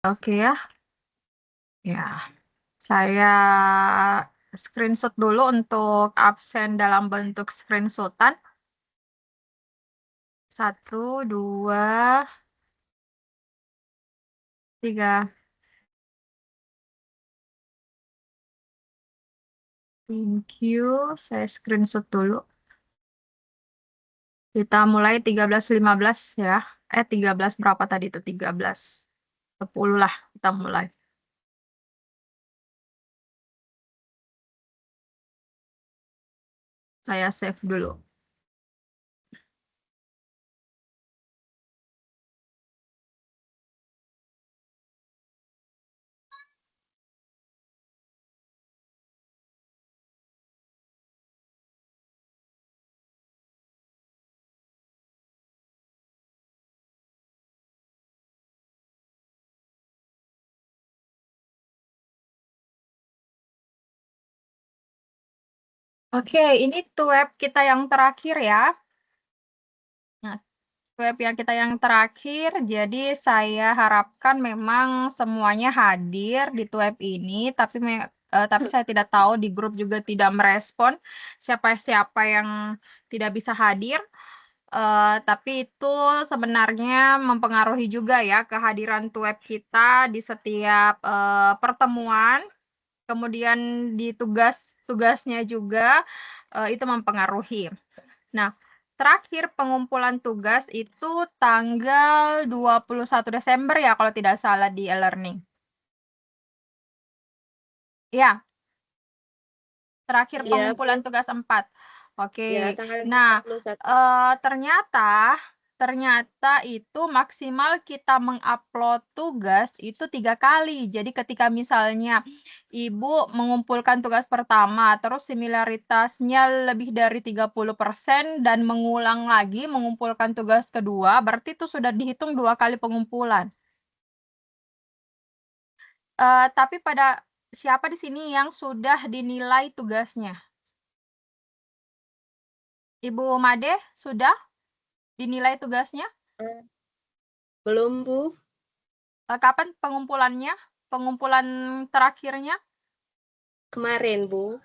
Oke ya. Ya, saya screenshot dulu untuk absen dalam bentuk screenshotan. 1, 2, 3. Thank you. Saya screenshot dulu. Kita mulai 13.15 ya. 13 berapa tadi itu? 13.10 lah kita mulai. Saya save dulu. Oke, ini web kita yang terakhir ya. Nah, web yang kita yang terakhir, jadi saya harapkan memang semuanya hadir di web ini, tapi saya tidak tahu di grup juga tidak merespon siapa-siapa yang tidak bisa hadir. Tapi itu sebenarnya mempengaruhi juga ya kehadiran web kita di setiap pertemuan, kemudian di tugas-tugasnya juga itu mempengaruhi. Nah, terakhir pengumpulan tugas itu tanggal 21 Desember ya kalau tidak salah di e-learning. Ya, terakhir Iya, pengumpulan Bu. tugas 4. Oke. Ya, tanggal Nah, 21. ternyata itu maksimal kita mengupload tugas itu 3 kali. Jadi ketika misalnya Ibu mengumpulkan tugas pertama, terus similaritasnya lebih dari 30% dan mengulang lagi mengumpulkan tugas kedua, berarti itu sudah dihitung 2 kali pengumpulan. Tapi pada siapa di sini yang sudah dinilai tugasnya? Ibu Made sudah dinilai tugasnya? Eh, Belum, Bu. Kapan pengumpulannya? Pengumpulan terakhirnya? Kemarin, Bu.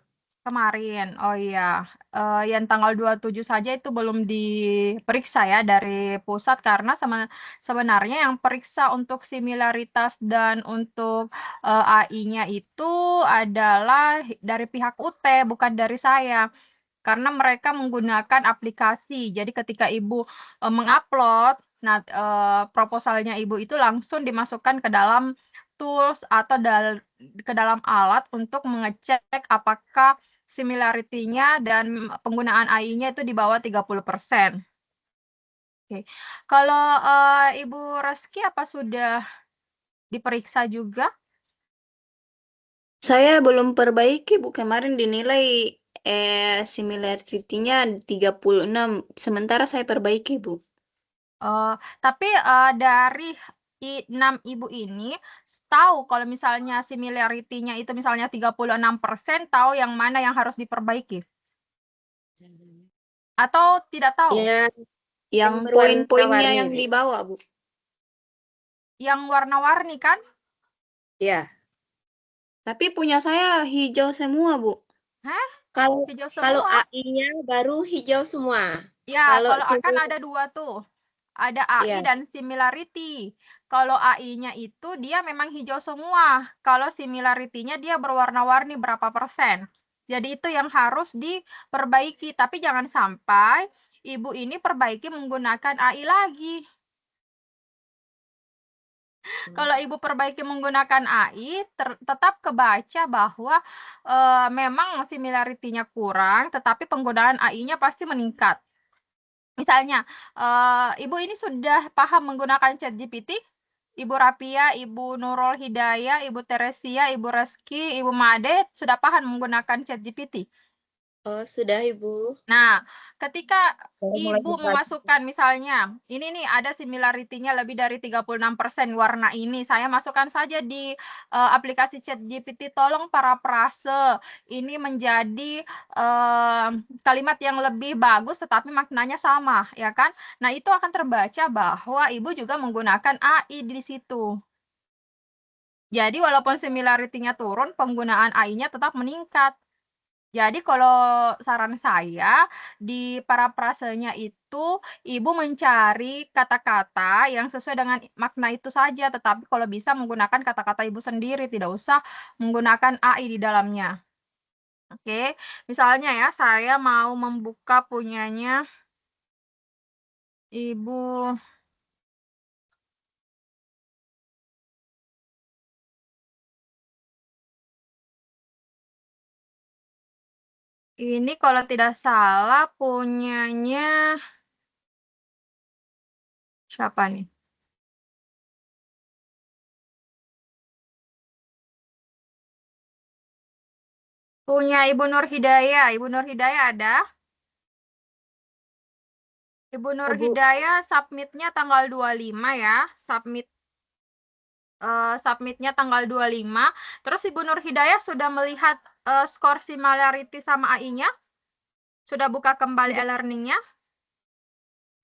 Kemarin. Oh iya, yang tanggal 27 saja itu belum diperiksa ya dari pusat karena sebenarnya yang periksa untuk similaritas dan untuk AI-nya itu adalah dari pihak UT, bukan dari saya. Karena mereka menggunakan aplikasi. Jadi ketika Ibu mengupload, nah proposalnya Ibu itu langsung dimasukkan ke dalam tools atau ke dalam alat untuk mengecek apakah similarity-nya dan penggunaan AI-nya itu di bawah 30%. Oke. Kalau Ibu Reski apa sudah diperiksa juga? Saya belum perbaiki, Bu. Kemarin dinilai similarity-nya 36. Sementara saya perbaiki, Bu. Tapi dari 6 Ibu ini tahu kalau misalnya similarity-nya itu misalnya 36%, tahu yang mana yang harus diperbaiki? Atau tidak tahu? Ya, yang Yang poin-poinnya berwarna-warni, yang Bu. dibawa, Bu. Yang warna-warni kan? Ya. Tapi punya saya hijau semua, Bu. Hah? Kalau Hijau kalau semua? AI-nya baru hijau semua. Ya, Kalau kalau akan similar, ada 2 tuh. Ada AI ya. dan similarity. Kalau AI-nya itu dia memang hijau semua. Kalau similarity-nya dia berwarna-warni berapa persen. Jadi itu yang harus diperbaiki. Tapi jangan sampai Ibu ini perbaiki menggunakan AI lagi. Kalau Ibu perbaiki menggunakan AI, tetap kebaca bahwa memang similarity-nya kurang, tetapi penggunaan AI-nya pasti meningkat. Misalnya, Ibu ini sudah paham menggunakan ChatGPT? Ibu Rapia, Ibu Nurul Hidayah, Ibu Teresia, Ibu Reski, Ibu Made sudah paham menggunakan ChatGPT? Oh, sudah, Ibu. Nah, ketika Saya mulai Ibu berbagi. memasukkan misalnya, ini nih ada similarity-nya lebih dari 36% warna ini, saya masukkan saja di aplikasi ChatGPT, tolong parafrase ini menjadi kalimat yang lebih bagus tetapi maknanya sama, ya kan? Nah, itu akan terbaca bahwa Ibu juga menggunakan AI di situ. Jadi walaupun similarity-nya turun, penggunaan AI-nya tetap meningkat. Jadi kalau saran saya, di parafrasenya itu Ibu mencari kata-kata yang sesuai dengan makna itu saja, tetapi kalau bisa menggunakan kata-kata Ibu sendiri, tidak usah menggunakan AI di dalamnya. Oke, misalnya ya, saya mau membuka punyanya Ibu. Ini kalau tidak salah punyanya siapa nih? Punya Ibu Nur Hidayah. Ibu Nur Hidayah ada? Ibu Nur Bu. Hidayah submitnya tanggal 25 ya. Submitnya tanggal 25. Terus Ibu Nur Hidayah sudah melihat skor similarity sama AI-nya? Sudah buka kembali Sudah. e-learning-nya?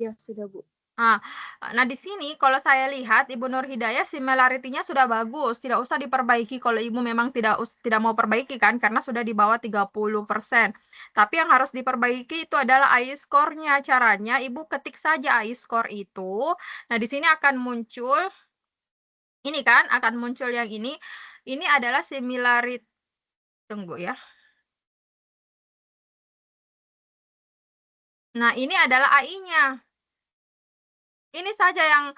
Ya, sudah, Bu. Nah, di sini kalau saya lihat Ibu Nur Hidayah similarity-nya sudah bagus, tidak usah diperbaiki kalau Ibu memang tidak mau perbaiki kan karena sudah di bawah 30%. Tapi yang harus diperbaiki itu adalah AI score-nya. Caranya Ibu ketik saja AI score itu. Nah, di sini akan muncul ini kan, akan muncul yang ini. Ini adalah similarity. Tunggu ya. Nah, ini adalah AI-nya. Ini saja yang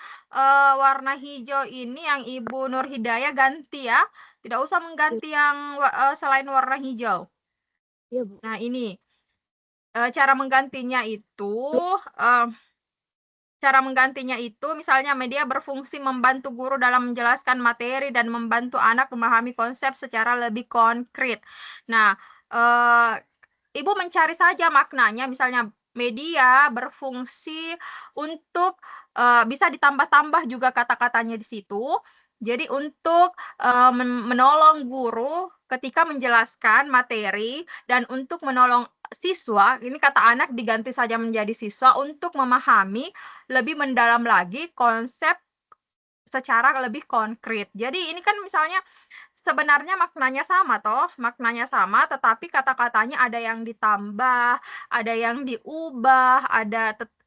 warna hijau ini yang Ibu Nur Hidayah ganti ya. Tidak usah mengganti yang selain warna hijau. Iya, Bu. Nah, ini cara menggantinya itu misalnya media berfungsi membantu guru dalam menjelaskan materi dan membantu anak memahami konsep secara lebih konkret. Nah, Ibu mencari saja maknanya, misalnya media berfungsi untuk bisa ditambah-tambah juga kata-katanya di situ. Jadi untuk menolong guru ketika menjelaskan materi dan untuk menolong siswa, ini kata anak diganti saja menjadi siswa untuk memahami lebih mendalam lagi konsep secara lebih konkret. Jadi ini kan misalnya sebenarnya maknanya sama toh, maknanya sama tetapi kata-katanya ada yang ditambah, ada yang diubah,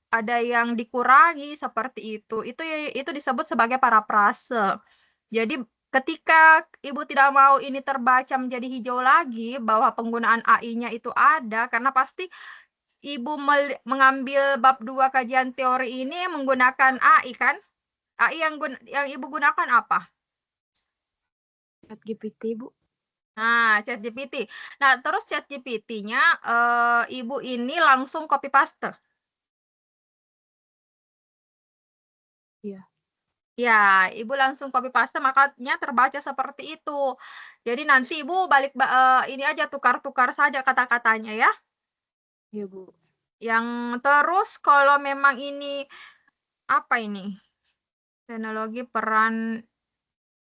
ada yang dikurangi seperti itu. Itu disebut sebagai parafrase. Jadi ketika Ibu tidak mau ini terbaca menjadi hijau lagi bahwa penggunaan AI-nya itu ada karena pasti Ibu mengambil bab 2 kajian teori ini menggunakan AI kan? AI yang Ibu gunakan apa? ChatGPT, Bu. Nah, ChatGPT. Nah, terus ChatGPT-nya Ibu ini langsung copy paste. Iya. Ya, Ibu langsung copy paste makanya terbaca seperti itu. Jadi nanti Ibu balik ini aja tukar-tukar saja kata-katanya ya. Iya, Bu. Yang terus kalau memang ini apa ini? Teknologi peran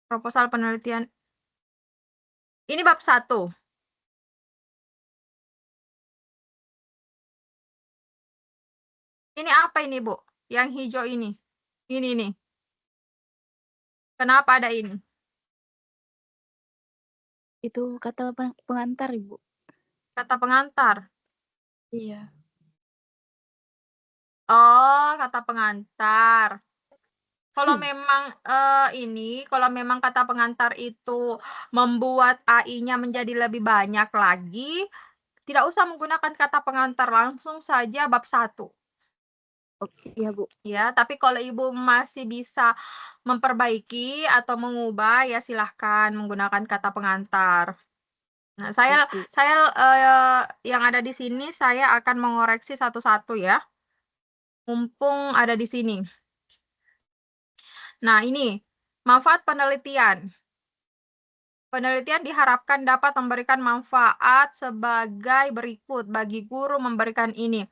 proposal penelitian. Ini bab 1. Ini apa ini, Bu? Yang hijau ini. Ini nih. Kenapa ada ini? Itu kata pengantar, Ibu. Kata pengantar. Iya. Oh, kata pengantar. Kalau memang kalau memang kata pengantar itu membuat AI-nya menjadi lebih banyak lagi, tidak usah menggunakan kata pengantar, langsung saja bab 1. Oke, iya, Bu. Ya, tapi kalau Ibu masih bisa memperbaiki atau mengubah, ya silahkan menggunakan kata pengantar. Nah, saya Oke. yang ada di sini saya akan mengoreksi satu-satu ya. Mumpung ada di sini. Nah, ini manfaat penelitian. Penelitian diharapkan dapat memberikan manfaat sebagai berikut. Bagi guru memberikan ini.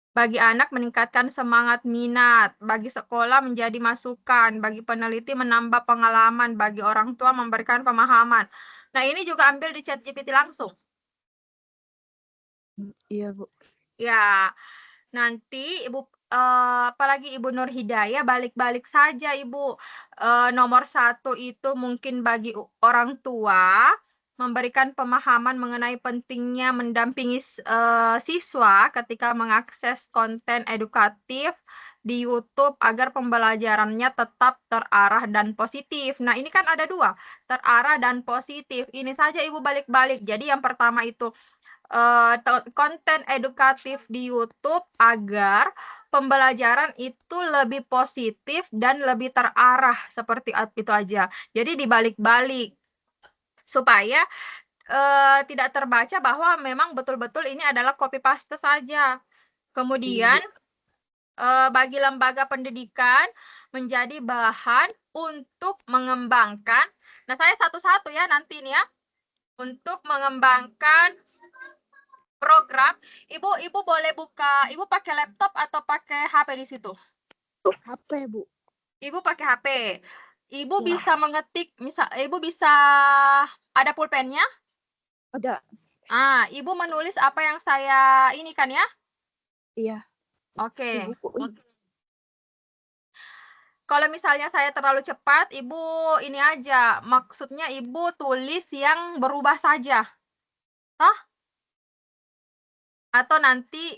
Bagi anak meningkatkan semangat minat. Bagi sekolah menjadi masukan. Bagi peneliti menambah pengalaman. Bagi orang tua memberikan pemahaman. Nah, ini juga ambil di ChatGPT langsung. Iya, Bu. Ya, nanti Ibu apalagi Ibu Nur Hidayah balik-balik saja Ibu. Nomor 1 itu mungkin bagi orang tua, memberikan pemahaman mengenai pentingnya mendampingi siswa ketika mengakses konten edukatif di YouTube agar pembelajarannya tetap terarah dan positif. Nah, ini kan ada 2, terarah dan positif. Ini saja Ibu balik-balik. Jadi yang pertama itu konten edukatif di YouTube agar pembelajaran itu lebih positif dan lebih terarah, seperti itu aja. Jadi dibalik-balik supaya tidak terbaca bahwa memang betul-betul ini adalah copy paste saja. Kemudian bagi lembaga pendidikan menjadi bahan untuk mengembangkan. Nah, saya satu-satu ya nanti nih ya, untuk mengembangkan program. Ibu boleh buka, Ibu pakai laptop atau pakai HP di situ? HP, Bu. Ibu pakai HP. Ibu Ya. bisa mengetik, Ibu bisa ada pulpennya? Ada. Ibu menulis apa yang saya ini kan ya? Iya. Oke. Di buku. Kalau misalnya saya terlalu cepat, Ibu ini aja, maksudnya Ibu tulis yang berubah saja. Toh? Atau nanti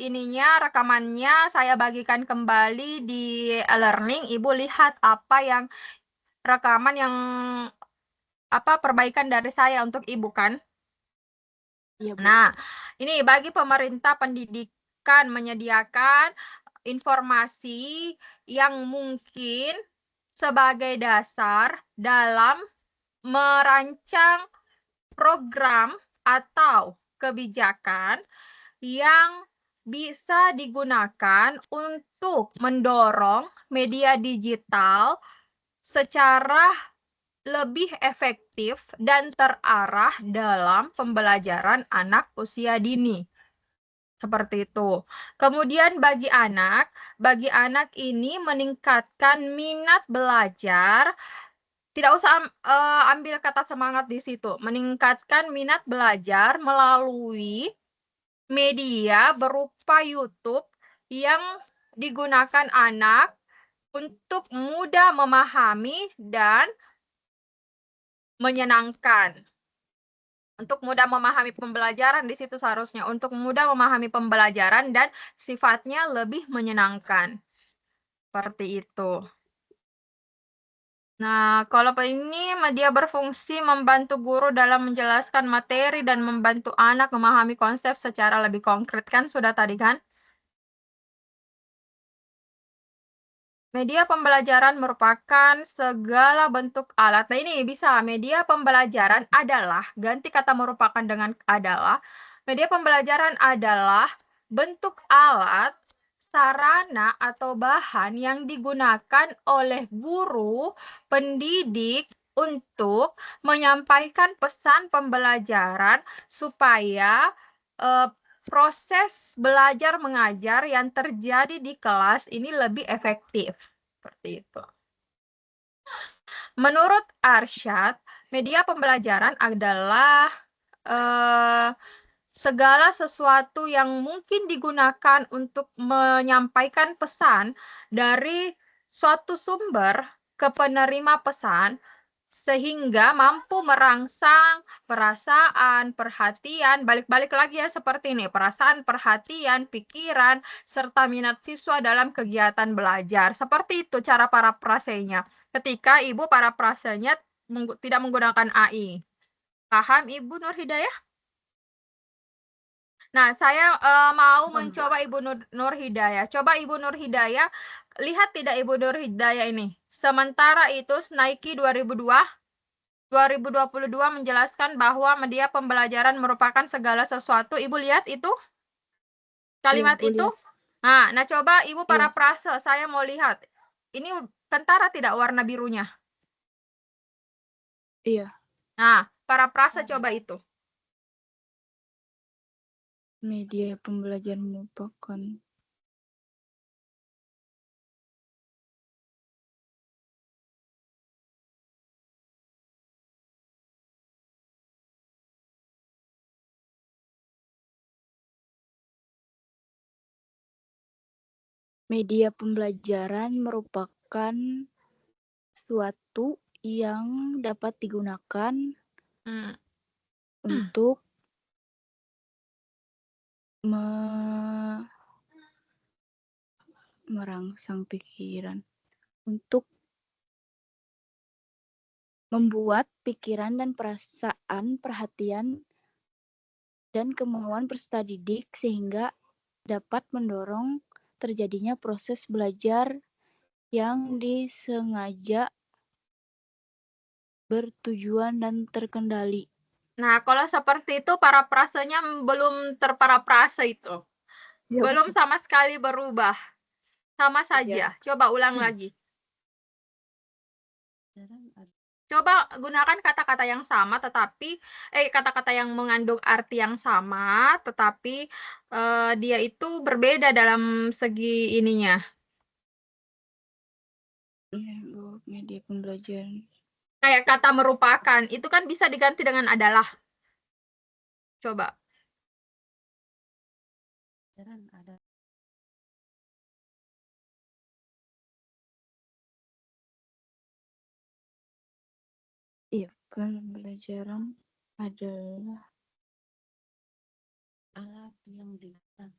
ininya rekamannya saya bagikan kembali di e-learning, Ibu lihat apa yang rekaman yang perbaikan dari saya untuk Ibu kan. Iya, Bu. Nah, ini bagi pemerintah pendidikan menyediakan informasi yang mungkin sebagai dasar dalam merancang program atau kebijakan yang bisa digunakan untuk mendorong media digital secara lebih efektif dan terarah dalam pembelajaran anak usia dini. Seperti itu. Kemudian bagi anak ini meningkatkan minat belajar. Tidak usah ambil kata semangat di situ. Meningkatkan minat belajar melalui media berupa YouTube yang digunakan anak untuk mudah memahami dan menyenangkan. Untuk mudah memahami pembelajaran di situ seharusnya. Untuk mudah memahami pembelajaran dan sifatnya lebih menyenangkan. Seperti itu. Nah, kalau ini media berfungsi membantu guru dalam menjelaskan materi dan membantu anak memahami konsep secara lebih konkret kan sudah tadi kan? Media pembelajaran merupakan segala bentuk alat. Nah, ini bisa media pembelajaran adalah, ganti kata merupakan dengan adalah. Media pembelajaran adalah bentuk alat, sarana, atau bahan yang digunakan oleh guru, pendidik, untuk menyampaikan pesan pembelajaran supaya proses belajar mengajar yang terjadi di kelas ini lebih efektif. Seperti itu. Menurut Arsyad, media pembelajaran adalah segala sesuatu yang mungkin digunakan untuk menyampaikan pesan dari suatu sumber ke penerima pesan sehingga mampu merangsang perasaan, perhatian, balik-balik lagi ya seperti ini, perasaan, perhatian, pikiran, serta minat siswa dalam kegiatan belajar. Seperti itu cara parafrasenya. Ketika Ibu parafrasenya tidak menggunakan AI. Paham Ibu Nur Hidayah? Nah, saya mau mencoba Ibu Nur Hidayah. Coba Ibu Nur Hidayah, lihat tidak Ibu Nur Hidayah ini. Sementara itu, Snaiki 2022 menjelaskan bahwa media pembelajaran merupakan segala sesuatu. Ibu lihat itu? Kalimat Iya, itu? lihat. Nah, coba Ibu parafrase, saya mau lihat. Ini kentara tidak warna birunya? Iya. Nah, parafrase coba itu. Media pembelajaran merupakan Media pembelajaran merupakan suatu yang dapat digunakan Hmm. untuk merangsang pikiran, untuk membuat pikiran dan perasaan, perhatian, dan kemauan peserta didik sehingga dapat mendorong terjadinya proses belajar yang disengaja, bertujuan, dan terkendali. Nah, kalau seperti itu parafrasenya belum terparafrase itu. Ya, Belum sama sekali berubah. Sama saja. Coba ulang lagi. Coba gunakan kata-kata yang sama tetapi kata-kata yang mengandung arti yang sama tetapi dia itu berbeda dalam segi ininya. Media pembelajaran. Kayak kata merupakan, itu kan bisa diganti dengan adalah. Coba. Iya, kan pembelajaran adalah alat yang digunakan.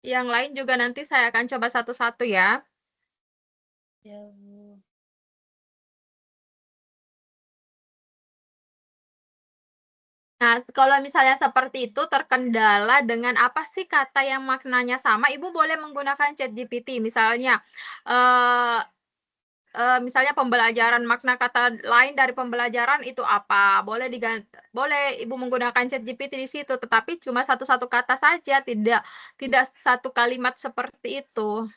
Yang lain juga nanti saya akan coba satu-satu ya. Ya, Bu. Nah, kalau misalnya seperti itu terkendala dengan apa sih kata yang maknanya sama, Ibu boleh menggunakan ChatGPT. Misalnya, misalnya pembelajaran, makna kata lain dari pembelajaran itu apa? Boleh Ibu menggunakan ChatGPT di situ, tetapi cuma satu-satu kata saja, tidak satu kalimat seperti itu.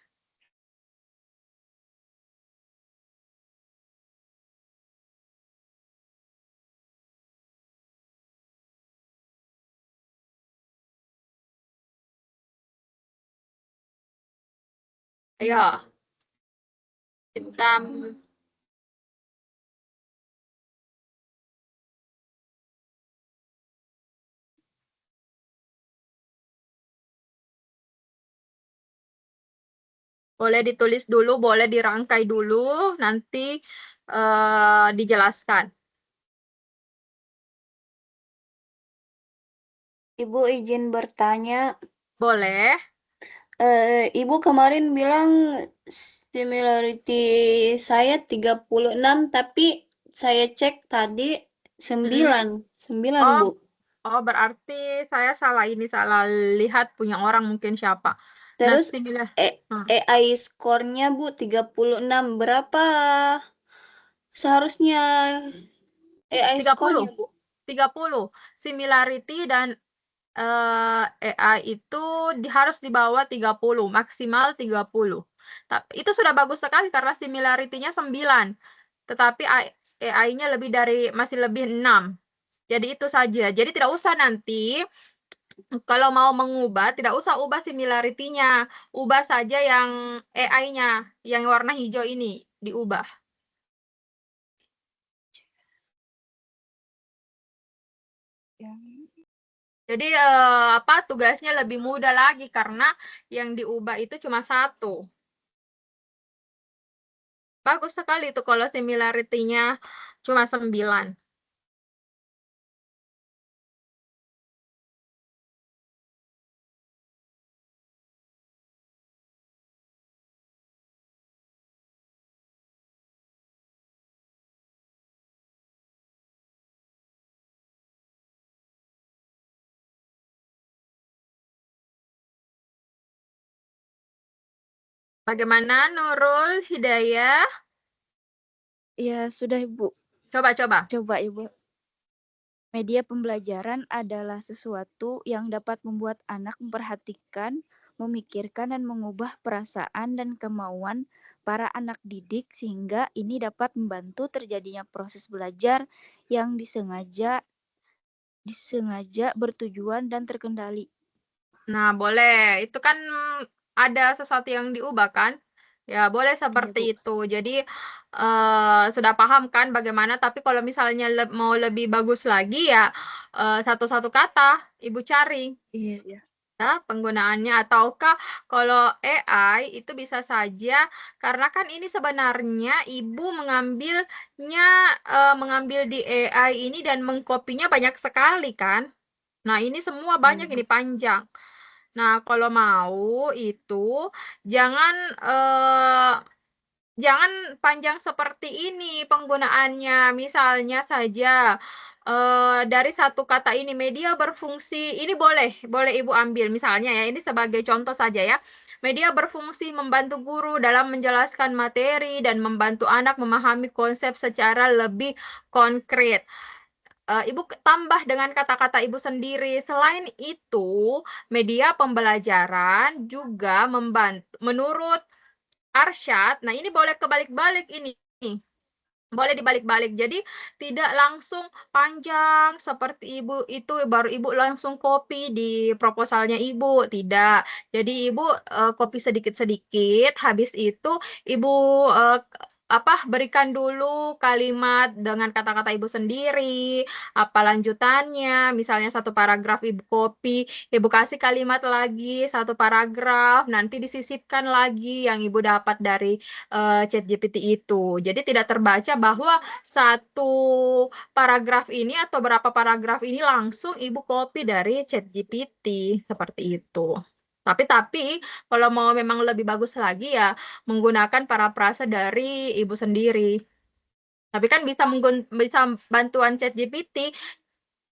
Ya, kita boleh ditulis dulu, boleh dirangkai dulu, nanti dijelaskan. Ibu izin bertanya. Boleh. Ibu kemarin bilang similarity saya 36, tapi saya cek tadi 9. 9, Oh, Bu. oh berarti saya salah lihat punya orang mungkin siapa. Nah, Terus similar. AI skornya, Bu, 36. Berapa seharusnya AI 30. skornya, Bu? 30. Similarity dan AI itu harus di bawah 30, maksimal 30. Itu sudah bagus sekali karena similarity-nya 9. Tetapi AI-nya masih lebih 6. Jadi itu saja. Jadi tidak usah nanti kalau mau mengubah, tidak usah ubah similarity-nya. Ubah saja yang AI-nya, yang warna hijau ini diubah. Jadi tugasnya lebih mudah lagi karena yang diubah itu cuma satu. Bagus sekali itu kalau similarity-nya cuma 9. Bagaimana Nurul Hidayah? Ya, sudah, Ibu. Coba. Coba, Ibu. Media pembelajaran adalah sesuatu yang dapat membuat anak memperhatikan, memikirkan, dan mengubah perasaan dan kemauan para anak didik sehingga ini dapat membantu terjadinya proses belajar yang disengaja, disengaja, bertujuan, dan terkendali. Nah, boleh. Itu kan ada sesuatu yang diubah kan? Ya, boleh Iya, Bu. seperti itu. Jadi, sudah paham kan bagaimana, tapi kalau misalnya mau lebih bagus lagi ya, satu-satu kata Ibu cari. Iya, iya. Ya, penggunaannya, ataukah kalau AI itu bisa saja karena kan ini sebenarnya Ibu mengambil di AI ini dan mengkopinya banyak sekali kan. Nah, ini semua banyak, ini panjang. Nah, kalau mau itu jangan jangan panjang seperti ini penggunaannya. Misalnya saja dari satu kata ini media berfungsi, ini boleh Ibu ambil misalnya ya, ini sebagai contoh saja ya. Media berfungsi membantu guru dalam menjelaskan materi dan membantu anak memahami konsep secara lebih konkret. Ibu tambah dengan kata-kata Ibu sendiri. Selain itu, media pembelajaran juga membantu menurut Arsyad. Nah, ini boleh kebalik-balik ini. Boleh dibalik-balik. Jadi tidak langsung panjang seperti Ibu itu baru Ibu langsung copy di proposalnya Ibu. Tidak. Jadi Ibu copy sedikit-sedikit, habis itu Ibu berikan dulu kalimat dengan kata-kata Ibu sendiri, apa lanjutannya, misalnya satu paragraf Ibu copy, Ibu kasih kalimat lagi satu paragraf, nanti disisipkan lagi yang Ibu dapat dari ChatGPT itu. Jadi tidak terbaca bahwa satu paragraf ini atau berapa paragraf ini langsung Ibu copy dari ChatGPT, seperti itu. Tapi kalau mau memang lebih bagus lagi ya menggunakan parafrase dari Ibu sendiri. Tapi kan bisa bantuan ChatGPT.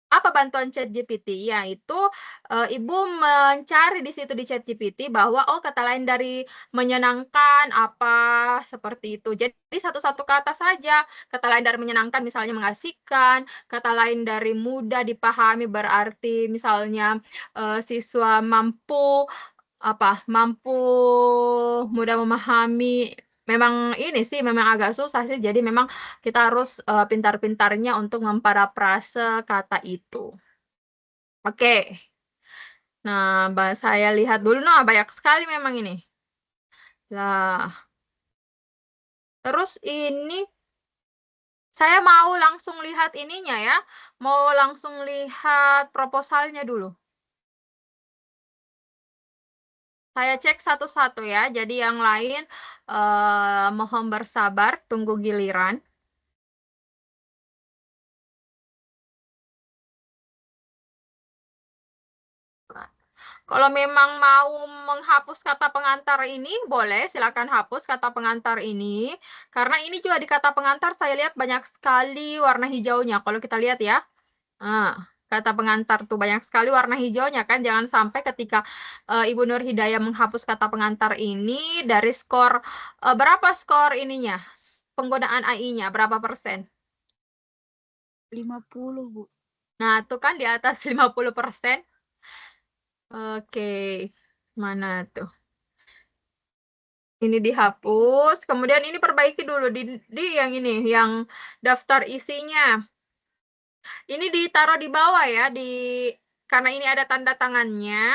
Apa bantuan ChatGPT? Yaitu Ibu mencari di situ di ChatGPT bahwa kata lain dari menyenangkan apa seperti itu. Jadi satu-satu kata saja. Kata lain dari menyenangkan misalnya mengasihkan, kata lain dari mudah dipahami berarti misalnya siswa mampu mudah memahami. Memang ini sih memang agak susah sih. Jadi memang kita harus pintar-pintarnya untuk memparafrase kata itu. Oke. Nah, saya lihat dulu. Nah, banyak sekali memang ini. Lah, terus ini saya mau langsung lihat ininya ya. Mau langsung lihat proposalnya dulu. Saya cek satu-satu ya. Jadi yang lain mohon bersabar, tunggu giliran. Kalau memang mau menghapus kata pengantar ini, boleh silakan hapus kata pengantar ini. Karena ini juga di kata pengantar saya lihat banyak sekali warna hijaunya. Kalau kita lihat ya, kata pengantar tuh banyak sekali warna hijaunya kan. Jangan sampai ketika Ibu Nur Hidayah menghapus kata pengantar ini dari skor, berapa skor ininya? Penggunaan AI-nya, berapa persen? 50, Bu. Nah, itu kan di atas 50%. Oke, mana tuh? Ini dihapus, kemudian ini perbaiki dulu di yang ini, yang daftar isinya. Ini ditaruh di bawah ya, karena ini ada tanda tangannya,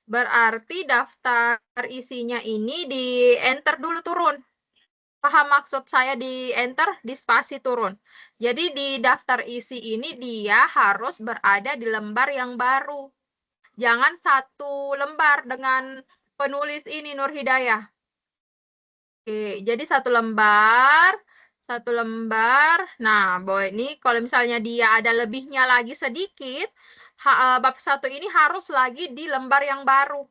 berarti daftar isinya ini di enter dulu turun. Paham maksud saya di enter, di spasi turun. Jadi di daftar isi ini dia harus berada di lembar yang baru. Jangan satu lembar dengan penulis ini Nur Hidayah. Oke, jadi satu lembar. Nah, ini kalau misalnya dia ada lebihnya lagi sedikit, bab 1 ini harus lagi di lembar yang baru.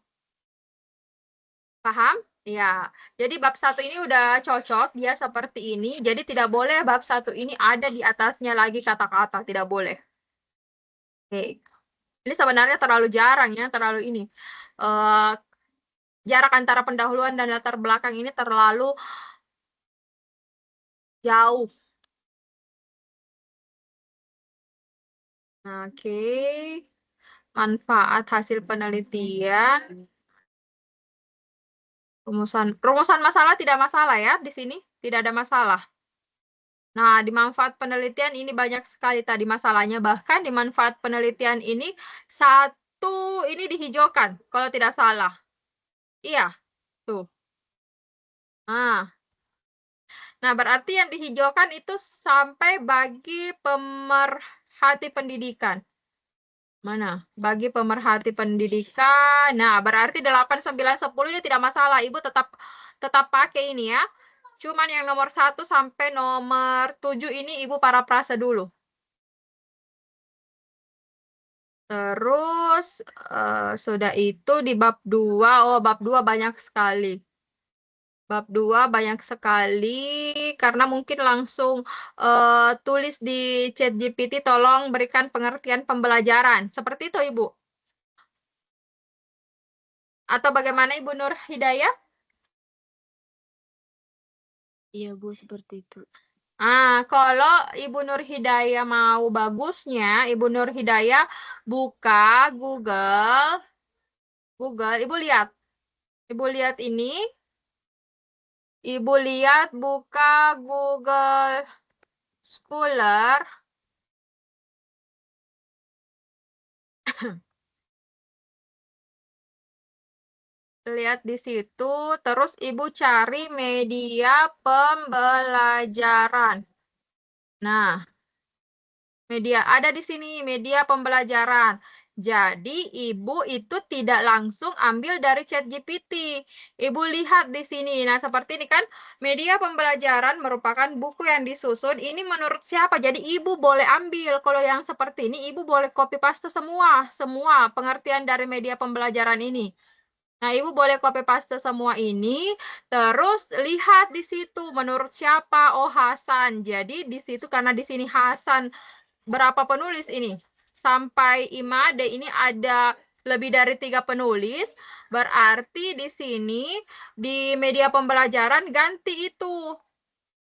Paham? Ya. Jadi bab 1 ini udah cocok, dia seperti ini. Jadi tidak boleh bab 1 ini ada di atasnya lagi kata-kata, tidak boleh. Oke. Ini sebenarnya terlalu jarang ya, terlalu ini. Jarak antara pendahuluan dan latar belakang ini terlalu jauh. Oke. Manfaat hasil penelitian. Rumusan masalah tidak masalah ya di sini, tidak ada masalah. Nah, di manfaat penelitian ini banyak sekali tadi masalahnya. Bahkan di manfaat penelitian ini satu ini dihijaukan kalau tidak salah. Iya, tuh. Nah, berarti yang dihijaukan itu sampai bagi pemerhati pendidikan. Mana? Bagi pemerhati pendidikan. Nah, berarti 8, 9, 10 ini tidak masalah. Ibu tetap pakai ini ya. Cuman yang nomor 1 sampai nomor 7 ini Ibu parafrase dulu. Terus sudah itu di bab 2. Oh, bab 2 banyak sekali. Bab 2 banyak sekali karena mungkin langsung tulis di ChatGPT tolong berikan pengertian pembelajaran. Seperti itu, Ibu. Atau bagaimana Ibu Nur Hidayah? Iya, Bu, seperti itu. Kalau Ibu Nur Hidayah mau bagusnya, Ibu Nur Hidayah buka Google. Ibu lihat. Ibu lihat ini. Ibu lihat buka Google Scholar. Lihat di situ, terus Ibu cari media pembelajaran. Nah, media ada di sini, media pembelajaran. Jadi, Ibu itu tidak langsung ambil dari ChatGPT. Ibu lihat di sini. Nah, seperti ini kan, media pembelajaran merupakan buku yang disusun. Ini menurut siapa? Jadi, Ibu boleh ambil. Kalau yang seperti ini, Ibu boleh copy paste semua pengertian dari media pembelajaran ini. Nah, Ibu boleh copy paste semua ini, terus lihat di situ menurut siapa? Oh, Hasan. Jadi di situ karena di sini Hasan berapa penulis ini? Sampai Imade ini ada lebih dari 3 penulis, berarti di sini di media pembelajaran ganti itu.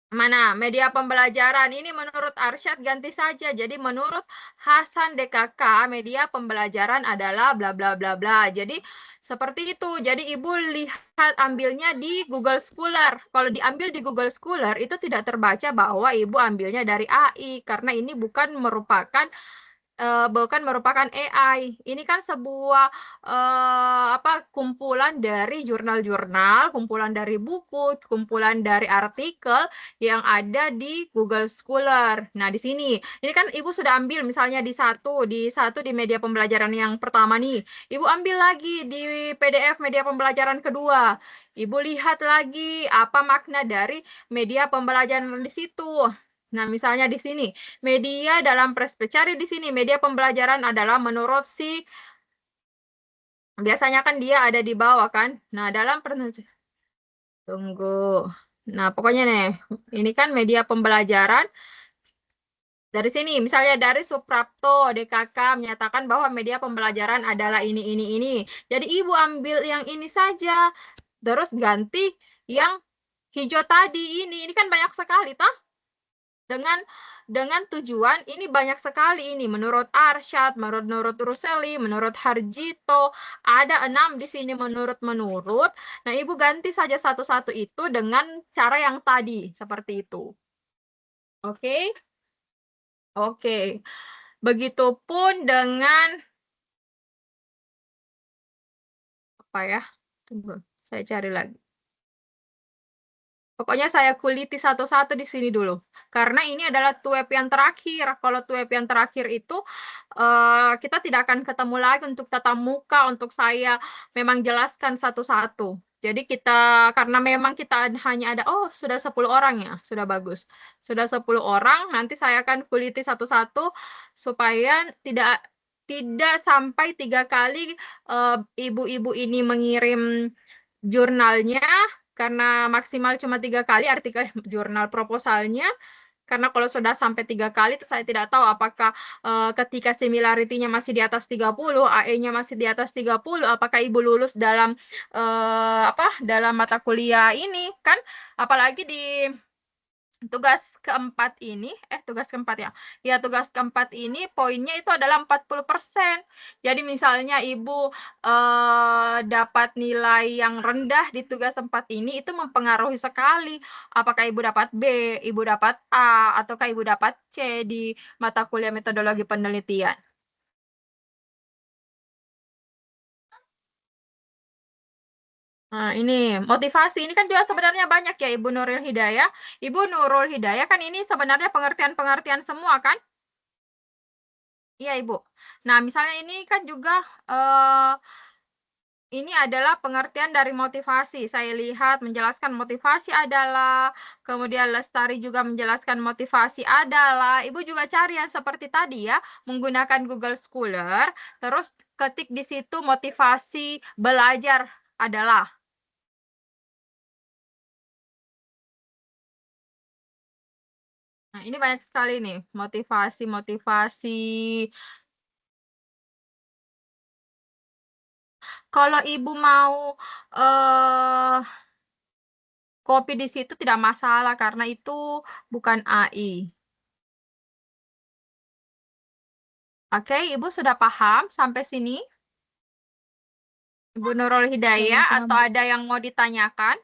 Mana media pembelajaran ini menurut Arsyad ganti saja. Jadi menurut Hasan DKK media pembelajaran adalah bla bla bla bla. Jadi seperti itu. Jadi Ibu lihat ambilnya di Google Scholar. Kalau diambil di Google Scholar itu tidak terbaca bahwa Ibu ambilnya dari AI karena ini bukan merupakan AI. Ini kan sebuah kumpulan dari jurnal-jurnal, kumpulan dari buku, kumpulan dari artikel yang ada di Google Scholar. Nah, di sini. Ini kan Ibu sudah ambil misalnya di satu di media pembelajaran yang pertama nih. Ibu ambil lagi di PDF media pembelajaran kedua. Ibu lihat lagi apa makna dari media pembelajaran di situ. Nah, misalnya di sini, media dalam perspektif, cari di sini, media pembelajaran adalah menurut si, biasanya kan dia ada di bawah kan. Nah, dalam tunggu. Nah, pokoknya nih, ini kan media pembelajaran. Dari sini, misalnya dari Suprapto, DKK menyatakan bahwa media pembelajaran adalah ini. Jadi, Ibu ambil yang ini saja, terus ganti yang hijau tadi ini. Ini kan banyak sekali, toh? Dengan tujuan ini banyak sekali ini menurut Arsyad, menurut Ruseli, menurut Harjito, ada 6 di sini menurut. Nah, Ibu ganti saja satu-satu itu dengan cara yang tadi seperti itu. Oke? Oke. Begitupun dengan apa ya? Tunggu, saya cari lagi. Pokoknya saya kuliti satu-satu di sini dulu. Karena ini adalah tuep yang terakhir. Kalau tuep yang terakhir itu kita tidak akan ketemu lagi untuk tatap muka, untuk saya memang jelaskan satu-satu. Jadi karena memang kita hanya ada, sudah 10 orang ya, sudah bagus. Sudah 10 orang, nanti saya akan kuliti satu-satu supaya tidak sampai 3 kali ibu-ibu ini mengirim jurnalnya, karena maksimal cuma 3 kali artikel jurnal proposalnya. Karena kalau sudah sampai 3 kali, saya tidak tahu apakah ketika similarity-nya masih di atas 30, AE-nya masih di atas 30, apakah Ibu lulus dalam dalam mata kuliah ini kan? Apalagi di tugas keempat ini, tugas keempat ya. Ya, tugas keempat ini poinnya itu adalah 40%. Jadi misalnya Ibu dapat nilai yang rendah di tugas 4 ini, itu mempengaruhi sekali. Apakah Ibu dapat B, Ibu dapat A, ataukah Ibu dapat C di mata kuliah metodologi penelitian. Nah, ini motivasi ini kan juga sebenarnya banyak ya Ibu Nurul Hidayah. Ibu Nurul Hidayah kan ini sebenarnya pengertian-pengertian semua kan? Iya Ibu. Nah, misalnya ini kan juga ini adalah pengertian dari motivasi. Saya lihat menjelaskan motivasi adalah, kemudian Lestari juga menjelaskan motivasi adalah. Ibu juga cari yang seperti tadi ya, menggunakan Google Scholar, terus ketik di situ motivasi belajar adalah. Nah, ini banyak sekali nih, motivasi. Kalau Ibu mau copy di situ tidak masalah karena itu bukan AI. Oke, Ibu sudah paham sampai sini? Ibu Nurul Hidayah Saya paham, atau ada yang mau ditanyakan?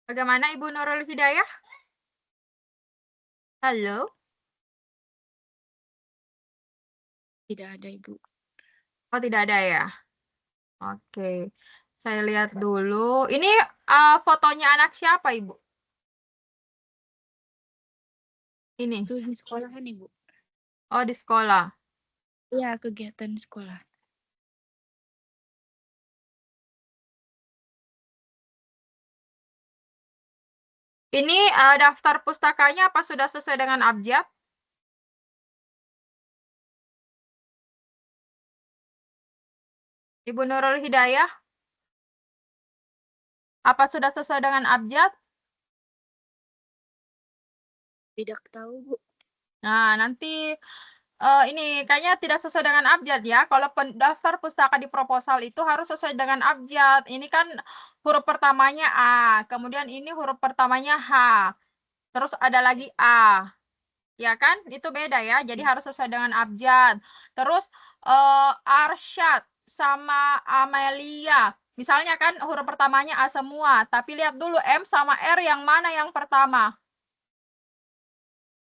Bagaimana Ibu Nurul Hidayah? Halo? tidak ada Ibu. Oh, tidak ada ya? Oke. Saya lihat dulu. Ini fotonya anak siapa, Ibu? Ini. Itu di sekolahan Ibu. Oh, di sekolah. Iya, kegiatan sekolah. Ini daftar pustakanya apa sudah sesuai dengan abjad? Ibu Nurul Hidayah? Apa sudah sesuai dengan abjad? Tidak tahu Bu. Nah, nanti ini kayaknya tidak sesuai dengan abjad ya. Kalau pendaftar pustaka di proposal itu harus sesuai dengan abjad. Ini kan huruf pertamanya A, kemudian ini huruf pertamanya H, terus ada lagi A. Ya kan? Itu beda ya. Jadi harus sesuai dengan abjad. Terus Arsyad sama Amelia. Misalnya kan huruf pertamanya A semua, tapi lihat dulu M sama R yang mana yang pertama?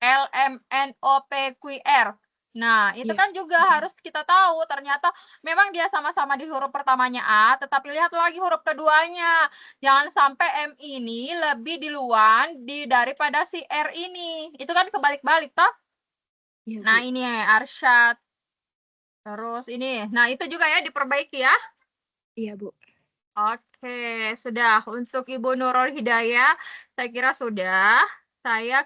L, M, N, O, P, Q, R. Nah, itu kan juga harus kita tahu. Ternyata memang dia sama-sama di huruf pertamanya A, tetapi lihat lagi huruf keduanya. Jangan sampai M ini lebih duluan daripada si R ini. Itu kan kebalik-balik, toh? Iya, Nah, Bu. ini Arsyad. Terus ini. Nah, itu juga ya diperbaiki ya. Iya, Bu. Oke, sudah. Untuk Ibu Nurul Hidayah, saya kira sudah. Saya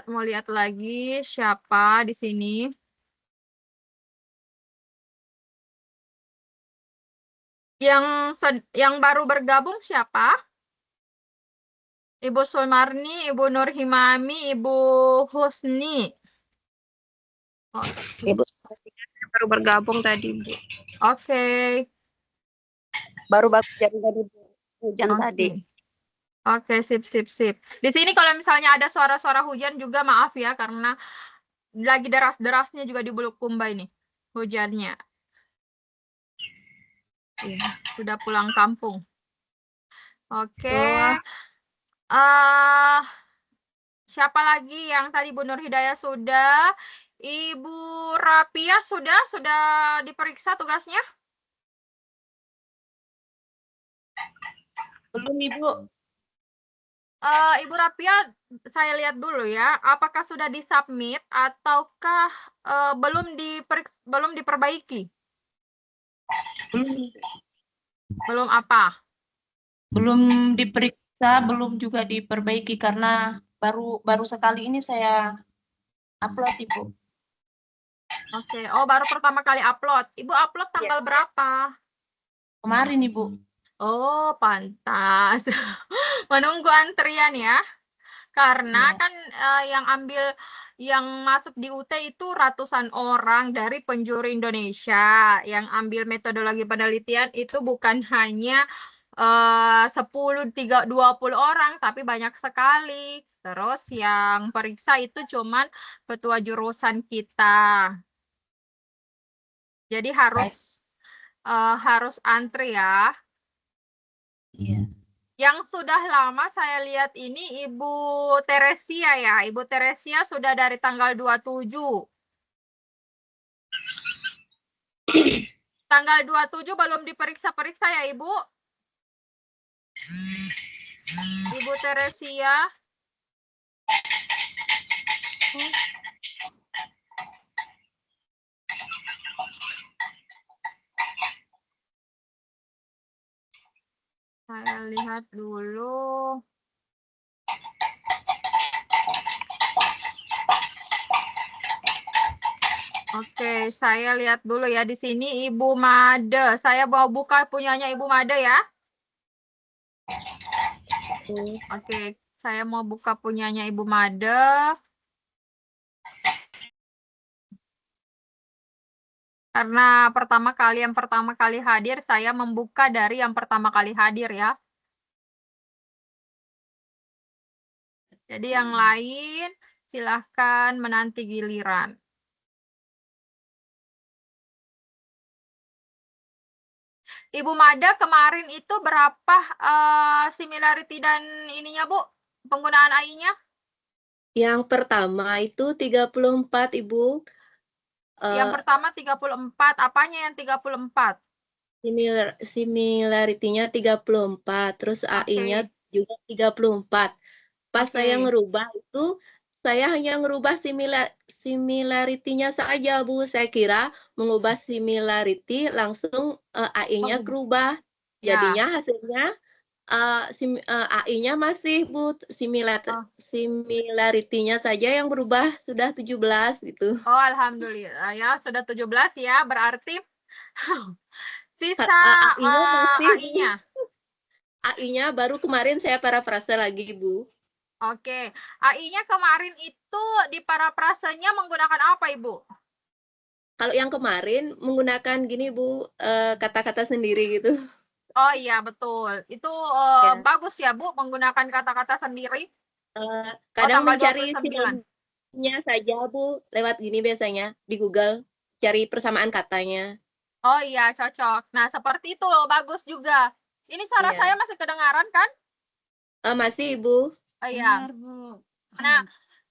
mau lihat lagi siapa di sini. Yang baru bergabung siapa? Ibu Sulmarni, Ibu Nur Himami, Ibu Husni. Oh, Ibu baru bergabung tadi, Bu. oke. Baru bagus dari hujan tadi. Oke, sip. Di sini kalau misalnya ada suara-suara hujan juga maaf ya, karena lagi deras-derasnya juga di Bulukumba ini hujannya. Ya, sudah pulang kampung. Oke. Siapa lagi yang tadi Bu Nur Hidayah sudah? Ibu Rapia sudah diperiksa tugasnya? Belum Ibu. Ibu Rapia, saya lihat dulu ya, apakah sudah disubmit ataukah belum diperbaiki? Belum apa? Belum diperiksa, belum juga diperbaiki karena baru sekali ini saya upload Ibu. Oke. Oh, baru pertama kali upload. Ibu upload tanggal berapa? Kemarin Ibu. Oh, pantas. Menunggu antrian ya. Karena kan yang masuk di UT itu ratusan orang dari penjuru Indonesia. Yang ambil metodologi penelitian itu bukan hanya 10, 20 orang, tapi banyak sekali. Terus yang periksa itu cuman ketua jurusan kita. Jadi harus antri ya. Iya. Yang sudah lama saya lihat ini Ibu Teresia ya. Ibu Teresia sudah dari tanggal 27. Tanggal 27 belum diperiksa-periksa ya Ibu? Ibu Teresia. Saya lihat dulu. Oke, saya lihat dulu ya di sini Ibu Made. Saya mau buka punyanya Ibu Made ya. Oke, saya mau buka punyanya Ibu Made. Karena yang pertama kali hadir, saya membuka dari yang pertama kali hadir ya. Jadi yang lain silahkan menanti giliran. Ibu Mada kemarin itu berapa similarity dan ininya Bu? Penggunaan AI-nya? Yang pertama itu 34, Ibu. Yang pertama 34, apanya yang 34? Similarity-nya 34, terus AI-nya juga 34. Pas saya ngerubah itu, saya hanya ngerubah similarity-nya saja, Bu. Saya kira mengubah similarity langsung AI-nya kerubah. Jadinya hasilnya AI-nya masih, Bu. Similarity-nya saja yang berubah sudah 17 gitu. Oh, alhamdulillah ya, sudah 17 ya. Berarti sisa AI-nya. AI-nya baru kemarin saya parafrase lagi, Bu. Oke, AI-nya kemarin itu di parafrasenya menggunakan apa, Ibu? Kalau yang kemarin menggunakan gini, Bu, kata-kata sendiri gitu. Oh iya, betul. Itu bagus ya, Bu, menggunakan kata-kata sendiri. Kadang mencari sinonimnya saja, Bu, lewat gini biasanya di Google, cari persamaan katanya. Oh iya, cocok. Nah, seperti itu bagus juga. Ini suara saya masih kedengaran kan? Masih, Ibu. Oh iya. Nah,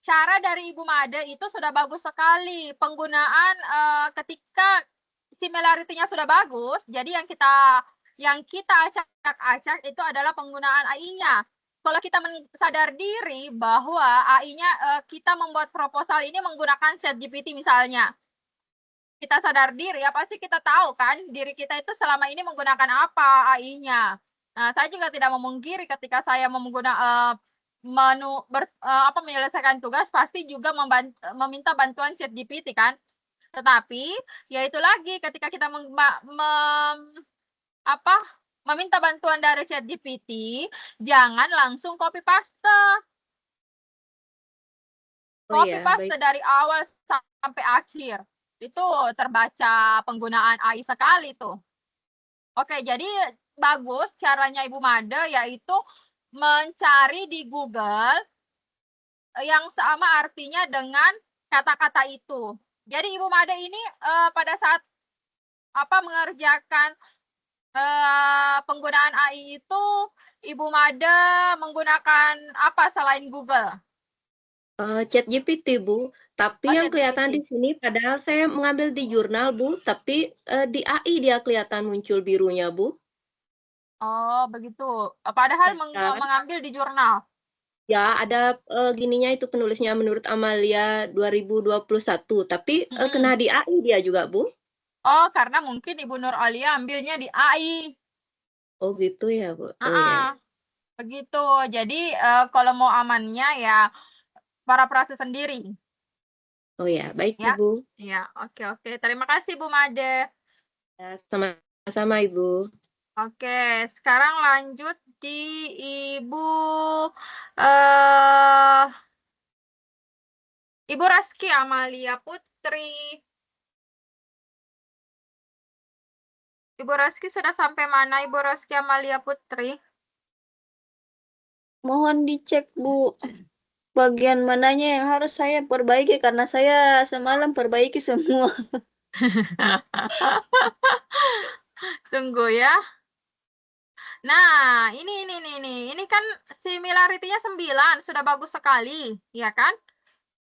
cara dari Ibu Made itu sudah bagus sekali. Penggunaan ketika similarity-nya sudah bagus, jadi yang kita acak-acak itu adalah penggunaan AI-nya. Kalau kita sadar diri bahwa AI-nya kita membuat proposal ini menggunakan ChatGPT misalnya. Kita sadar diri ya pasti kita tahu kan diri kita itu selama ini menggunakan apa AI-nya. Nah, saya juga tidak memungkiri ketika saya menggunakan menyelesaikan tugas pasti juga meminta bantuan ChatGPT kan. Tetapi ya itu lagi ketika kita meminta bantuan dari ChatGPT, jangan langsung copy paste. Copy paste dari awal sampai akhir. Itu terbaca penggunaan AI sekali tuh. Oke, jadi bagus caranya Ibu Made yaitu mencari di Google yang sama artinya dengan kata-kata itu. Jadi Ibu Made ini pada saat mengerjakan penggunaan AI itu Ibu Made menggunakan apa selain Google? ChatGPT, Bu. Tapi yang kelihatan di sini, padahal saya mengambil di jurnal, Bu. Tapi di AI dia kelihatan muncul birunya, Bu. Oh, begitu. Padahal mengambil di jurnal. Ya, ada gininya itu penulisnya menurut Amalia 2021. Tapi kena di AI dia juga, Bu. Oh, karena mungkin Ibu Nur Alia ambilnya di AI. Oh, gitu ya, Bu. Begitu. Jadi kalau mau amannya ya parafrase sendiri. Oh ya, baik Ya. Ibu. Ya, oke. Terima kasih Bu Made. Ya, sama-sama Ibu. Oke, sekarang lanjut di Ibu Ibu Reski Amalia Putri. Ibu Reski sudah sampai mana, Ibu Reski Amalia Putri? Mohon dicek, Bu. Bagian mananya yang harus saya perbaiki karena saya semalam perbaiki semua. Tunggu ya. Nah, ini kan similarity-nya 9, sudah bagus sekali, ya kan?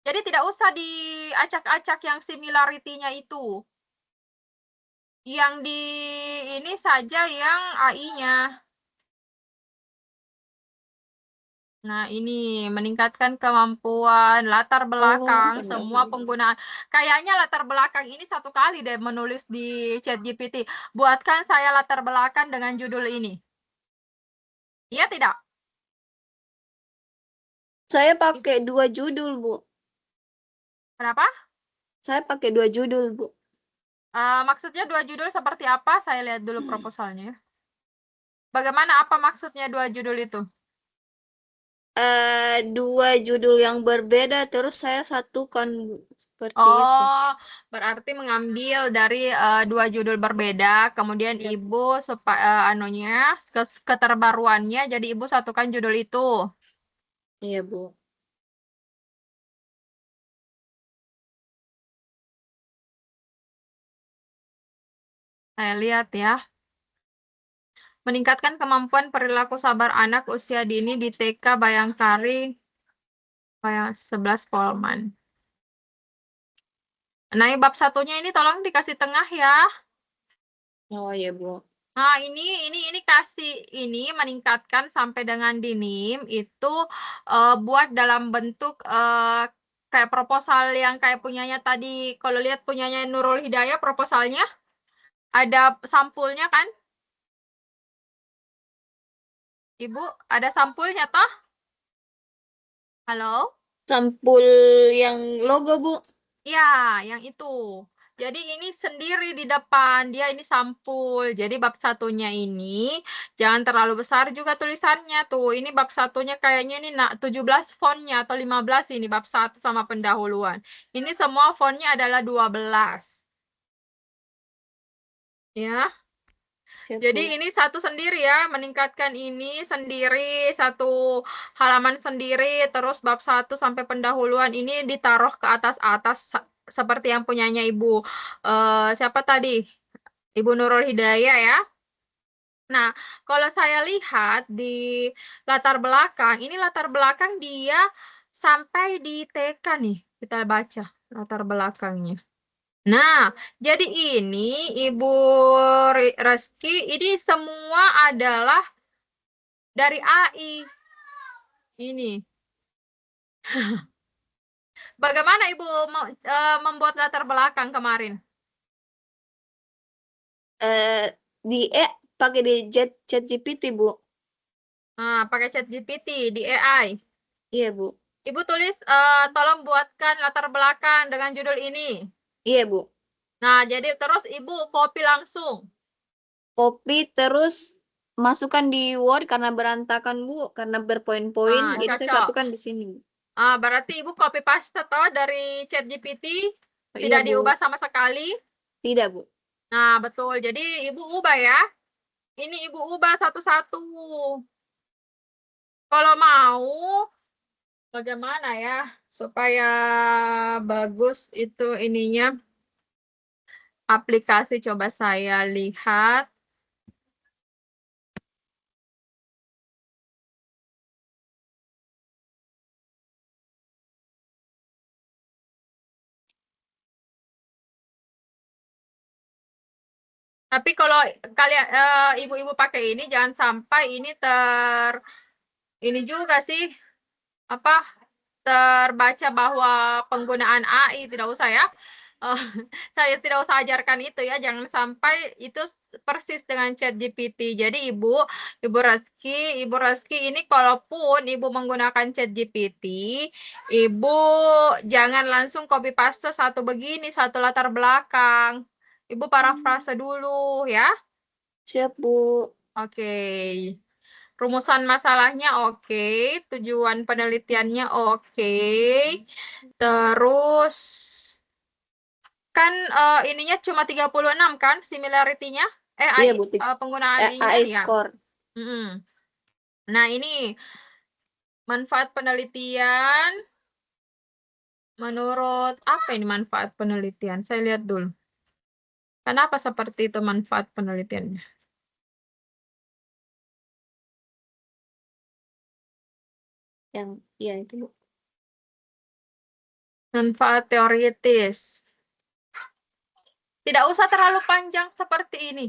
Jadi tidak usah diacak-acak yang similarity-nya itu. Yang di ini saja yang AI-nya. Nah, ini meningkatkan kemampuan latar belakang semua penggunaan. Kayaknya latar belakang ini satu kali deh menulis di ChatGPT. Buatkan saya latar belakang dengan judul ini. Iya tidak? Saya pakai 2 judul, Bu. Kenapa? Saya pakai 2 judul, Bu. Maksudnya 2 judul seperti apa? Saya lihat dulu proposalnya. Bagaimana, apa maksudnya 2 judul itu? 2 judul yang berbeda terus saya satukan, Bu. Seperti itu. Oh, berarti mengambil dari 2 judul berbeda, kemudian Ya. Ibu keterbaruannya, jadi Ibu satukan judul itu. Iya, Bu. Saya lihat ya. Meningkatkan kemampuan perilaku sabar anak usia dini di TK Bayangkari 11 Polman. Nah, bab satunya ini tolong dikasih tengah ya. Oh iya, Bu. Nah, ini kasih ini meningkatkan sampai dengan dinim itu buat dalam bentuk kayak proposal yang kayak punyanya tadi. Kalau lihat punyanya Nurul Hidayah proposalnya ada sampulnya kan? Ibu, ada sampulnya toh? Halo? Sampul yang logo, Bu. Ya, yang itu. Jadi ini sendiri di depan, dia ini sampul. Jadi bab satunya ini jangan terlalu besar juga tulisannya tuh. Ini bab satunya kayaknya ini 17 fontnya atau 15 ini bab 1 sama pendahuluan. Ini semua fontnya adalah 12. Ya. Siap, Bu. Jadi ini satu sendiri ya, meningkatkan ini sendiri, satu halaman sendiri, terus bab 1 sampai pendahuluan ini ditaruh ke atas-atas seperti yang punyanya Ibu siapa tadi? Ibu Nurul Hidayah ya. Nah, kalau saya lihat di latar belakang, ini latar belakang dia sampai di TK nih, kita baca latar belakangnya. Nah, jadi ini Ibu Reski, ini semua adalah dari AI. Ini. Bagaimana Ibu membuat latar belakang kemarin? Pakai di ChatGPT, Bu. Nah, pakai ChatGPT di AI. Iya, Bu. Ibu tulis, tolong buatkan latar belakang dengan judul ini. Iya, Bu. Nah, jadi terus Ibu copy langsung. Copy terus masukkan di Word karena berantakan, Bu, karena berpoin-poin. Jadi saya Cocok. satukan di sini, Bu. Berarti Ibu copy paste toh dari ChatGPT, Iya, tidak Bu. diubah sama sekali. Tidak, Bu. Nah, betul. Jadi Ibu ubah ya. Ini Ibu ubah satu-satu. Kalau mau, bagaimana ya, supaya bagus itu ininya. Aplikasi coba saya lihat. Tapi kalau kalian ibu-ibu pakai ini jangan sampai ini ini juga sih apa terbaca bahwa penggunaan AI, tidak usah ya. Saya tidak usah ajarkan itu ya, jangan sampai itu persis dengan ChatGPT. Jadi Ibu Reski ini kalaupun Ibu menggunakan ChatGPT, Ibu jangan langsung copy paste satu begini, satu latar belakang. Ibu parafrase dulu ya. Siap, Bu. Oke. Rumusan masalahnya oke, tujuan penelitiannya oke. Terus kan ininya cuma 36 kan similarity-nya? Iya, Bu. Penggunaan AI ininya ya. score. Nah, ini manfaat penelitian. Menurut apa ini manfaat penelitian? Saya lihat dulu. Kenapa seperti itu manfaat penelitiannya? Yang iya itu, Bu. Manfaat teoritis. Tidak usah terlalu panjang seperti ini.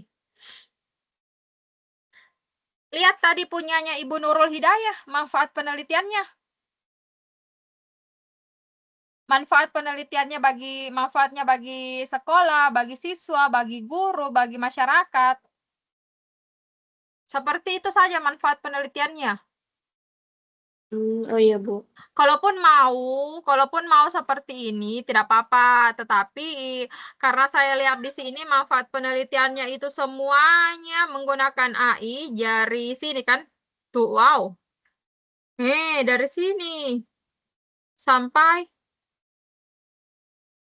Lihat tadi punyanya Ibu Nurul Hidayah, manfaat penelitiannya. Manfaatnya bagi sekolah, bagi siswa, bagi guru, bagi masyarakat. Seperti itu saja manfaat penelitiannya. Oh iya, Bu. Kalaupun mau seperti ini tidak apa-apa, tetapi karena saya lihat di sini manfaat penelitiannya itu semuanya menggunakan AI dari sini kan. Tuh, wow. Dari sini sampai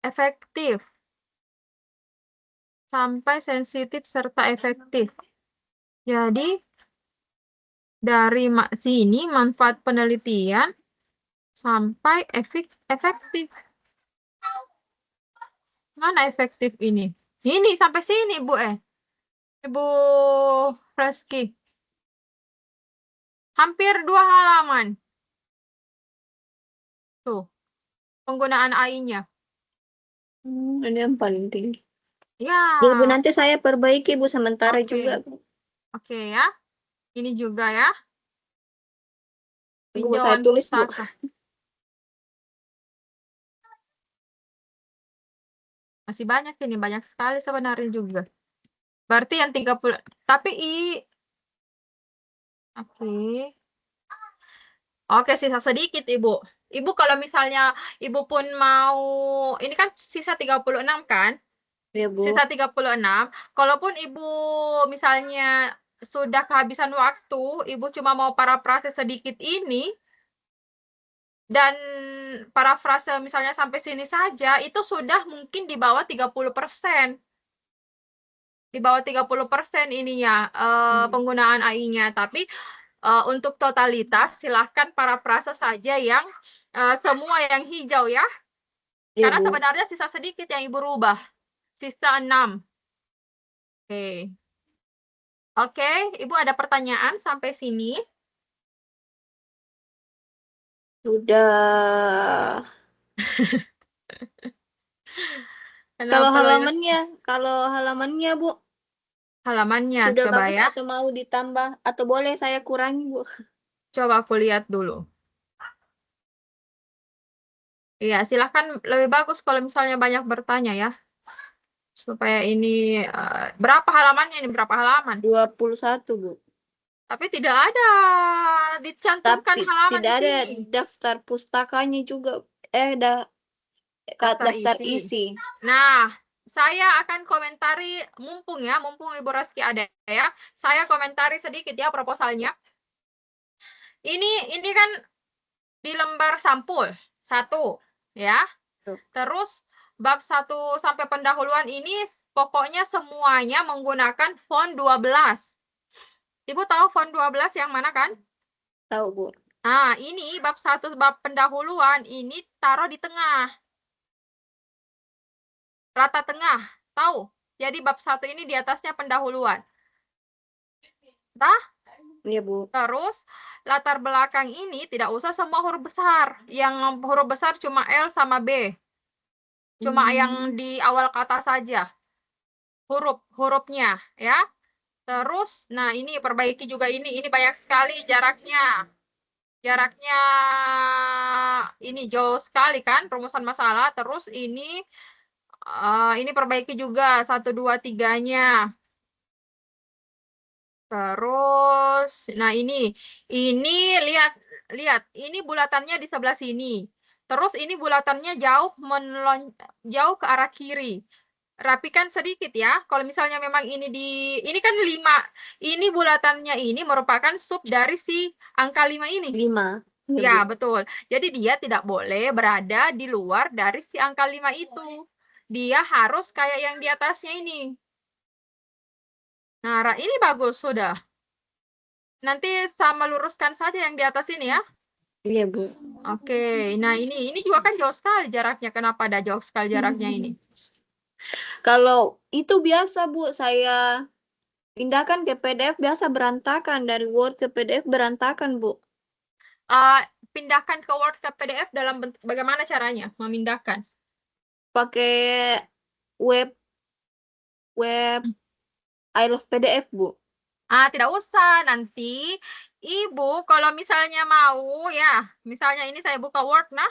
efektif. Sampai sensitif serta efektif. Jadi dari sini manfaat penelitian sampai efektif. Mana efektif ini? Ini sampai sini, Bu. Ibu Reski. Hampir 2 halaman. Tuh, penggunaan AI-nya. Ini yang paling tinggi. Ya. Ya, Bu, nanti saya perbaiki, Bu, sementara Oke. juga, Bu. Oke ya. Ini juga ya. Bu, saya Tinjauan tulis, Bu. pustaka. Masih banyak ini, banyak sekali sebenarnya juga. Berarti yang 30, tapi Oke. Oke, sisa sedikit, Ibu. Ibu kalau misalnya Ibu pun mau, ini kan sisa 36 kan? Ya, Bu. Sisa 36. Kalaupun Ibu misalnya sudah kehabisan waktu, Ibu cuma mau parafrase sedikit ini, dan parafrase misalnya sampai sini saja, itu sudah mungkin di bawah 30%. Di bawah 30% ininya, penggunaan AI-nya. Tapi untuk totalitas, silahkan parafrase saja yang semua yang hijau ya. Ya, Karena Bu. sebenarnya sisa sedikit yang Ibu rubah. Sisa 6. Oke. Oke, Ibu ada pertanyaan sampai sini? Sudah. Kalau halamannya, Bu, Halamannya, sudah coba bagus ya. atau mau ditambah atau boleh saya kurangi, Bu? Coba aku lihat dulu. Iya, silahkan lebih bagus kalau misalnya banyak bertanya ya. Supaya ini, berapa halamannya ini? Berapa halaman? 21, Bu. Tapi tidak ada dicantumkan Tapi halaman tidak di ada sini. daftar pustakanya juga. Daftar isi. Nah, saya akan komentari, mumpung Ibu Reski ada ya. Saya komentari sedikit ya proposalnya. Ini kan di lembar sampul 1 ya. Terus bab 1 sampai pendahuluan ini pokoknya semuanya menggunakan font 12. Ibu tahu font 12 yang mana kan? Tahu, Bu. Nah, ini bab 1 bab pendahuluan ini taruh di tengah. Rata tengah, tahu? Jadi bab 1 ini di atasnya pendahuluan. Iya, Bu. Terus latar belakang ini tidak usah semua huruf besar. Yang huruf besar cuma L sama B. Cuma yang di awal kata saja. Hurufnya ya. Terus nah ini perbaiki juga ini banyak sekali jaraknya. Jaraknya ini jauh sekali kan rumusan masalah. Terus ini perbaiki juga 1 2 3-nya. Terus, nah ini lihat, ini bulatannya di sebelah sini. Terus ini bulatannya jauh ke arah kiri. rapikan sedikit ya. Kalau misalnya memang ini kan 5. Ini bulatannya ini merupakan sub dari si angka 5 ini. 5. Ya, betul. Jadi dia tidak boleh berada di luar dari si angka 5 itu. Dia harus kayak yang di atasnya ini. Nah, ini bagus sudah. Nanti sama luruskan saja yang di atas ini ya. Iya, Bu. Oke. Nah, ini juga kan jauh sekali jaraknya. Kenapa ada jauh sekali jaraknya ini? Kalau itu biasa, Bu, saya pindahkan ke PDF biasa berantakan, dari Word ke PDF berantakan, Bu. Pindahkan ke Word ke PDF dalam bentuk bagaimana caranya memindahkan? Pakai web I love PDF, Bu. Tidak usah. Nanti Ibu kalau misalnya mau ya, misalnya ini saya buka Word, nah.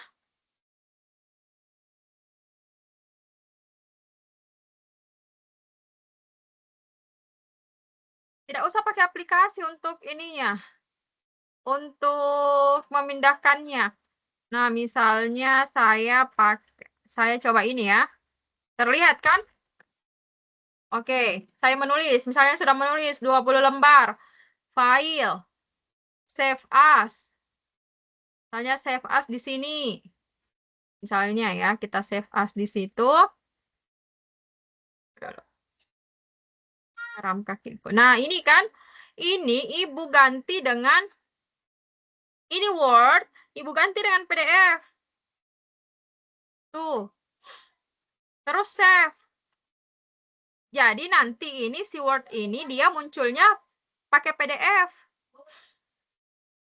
Tidak usah pakai aplikasi untuk ininya. Untuk memindahkannya. Nah, misalnya saya coba ini ya. Terlihat kan? Oke, saya menulis. Misalnya sudah menulis 20 lembar. File. Save as. Misalnya save as di sini. Misalnya ya, kita save as di situ. Ram kakiku. Nah, ini kan. Ini Ibu ganti dengan ini Word. Ibu ganti dengan PDF. Tuh. Terus save. Jadi nanti ini si Word ini dia munculnya pakai PDF.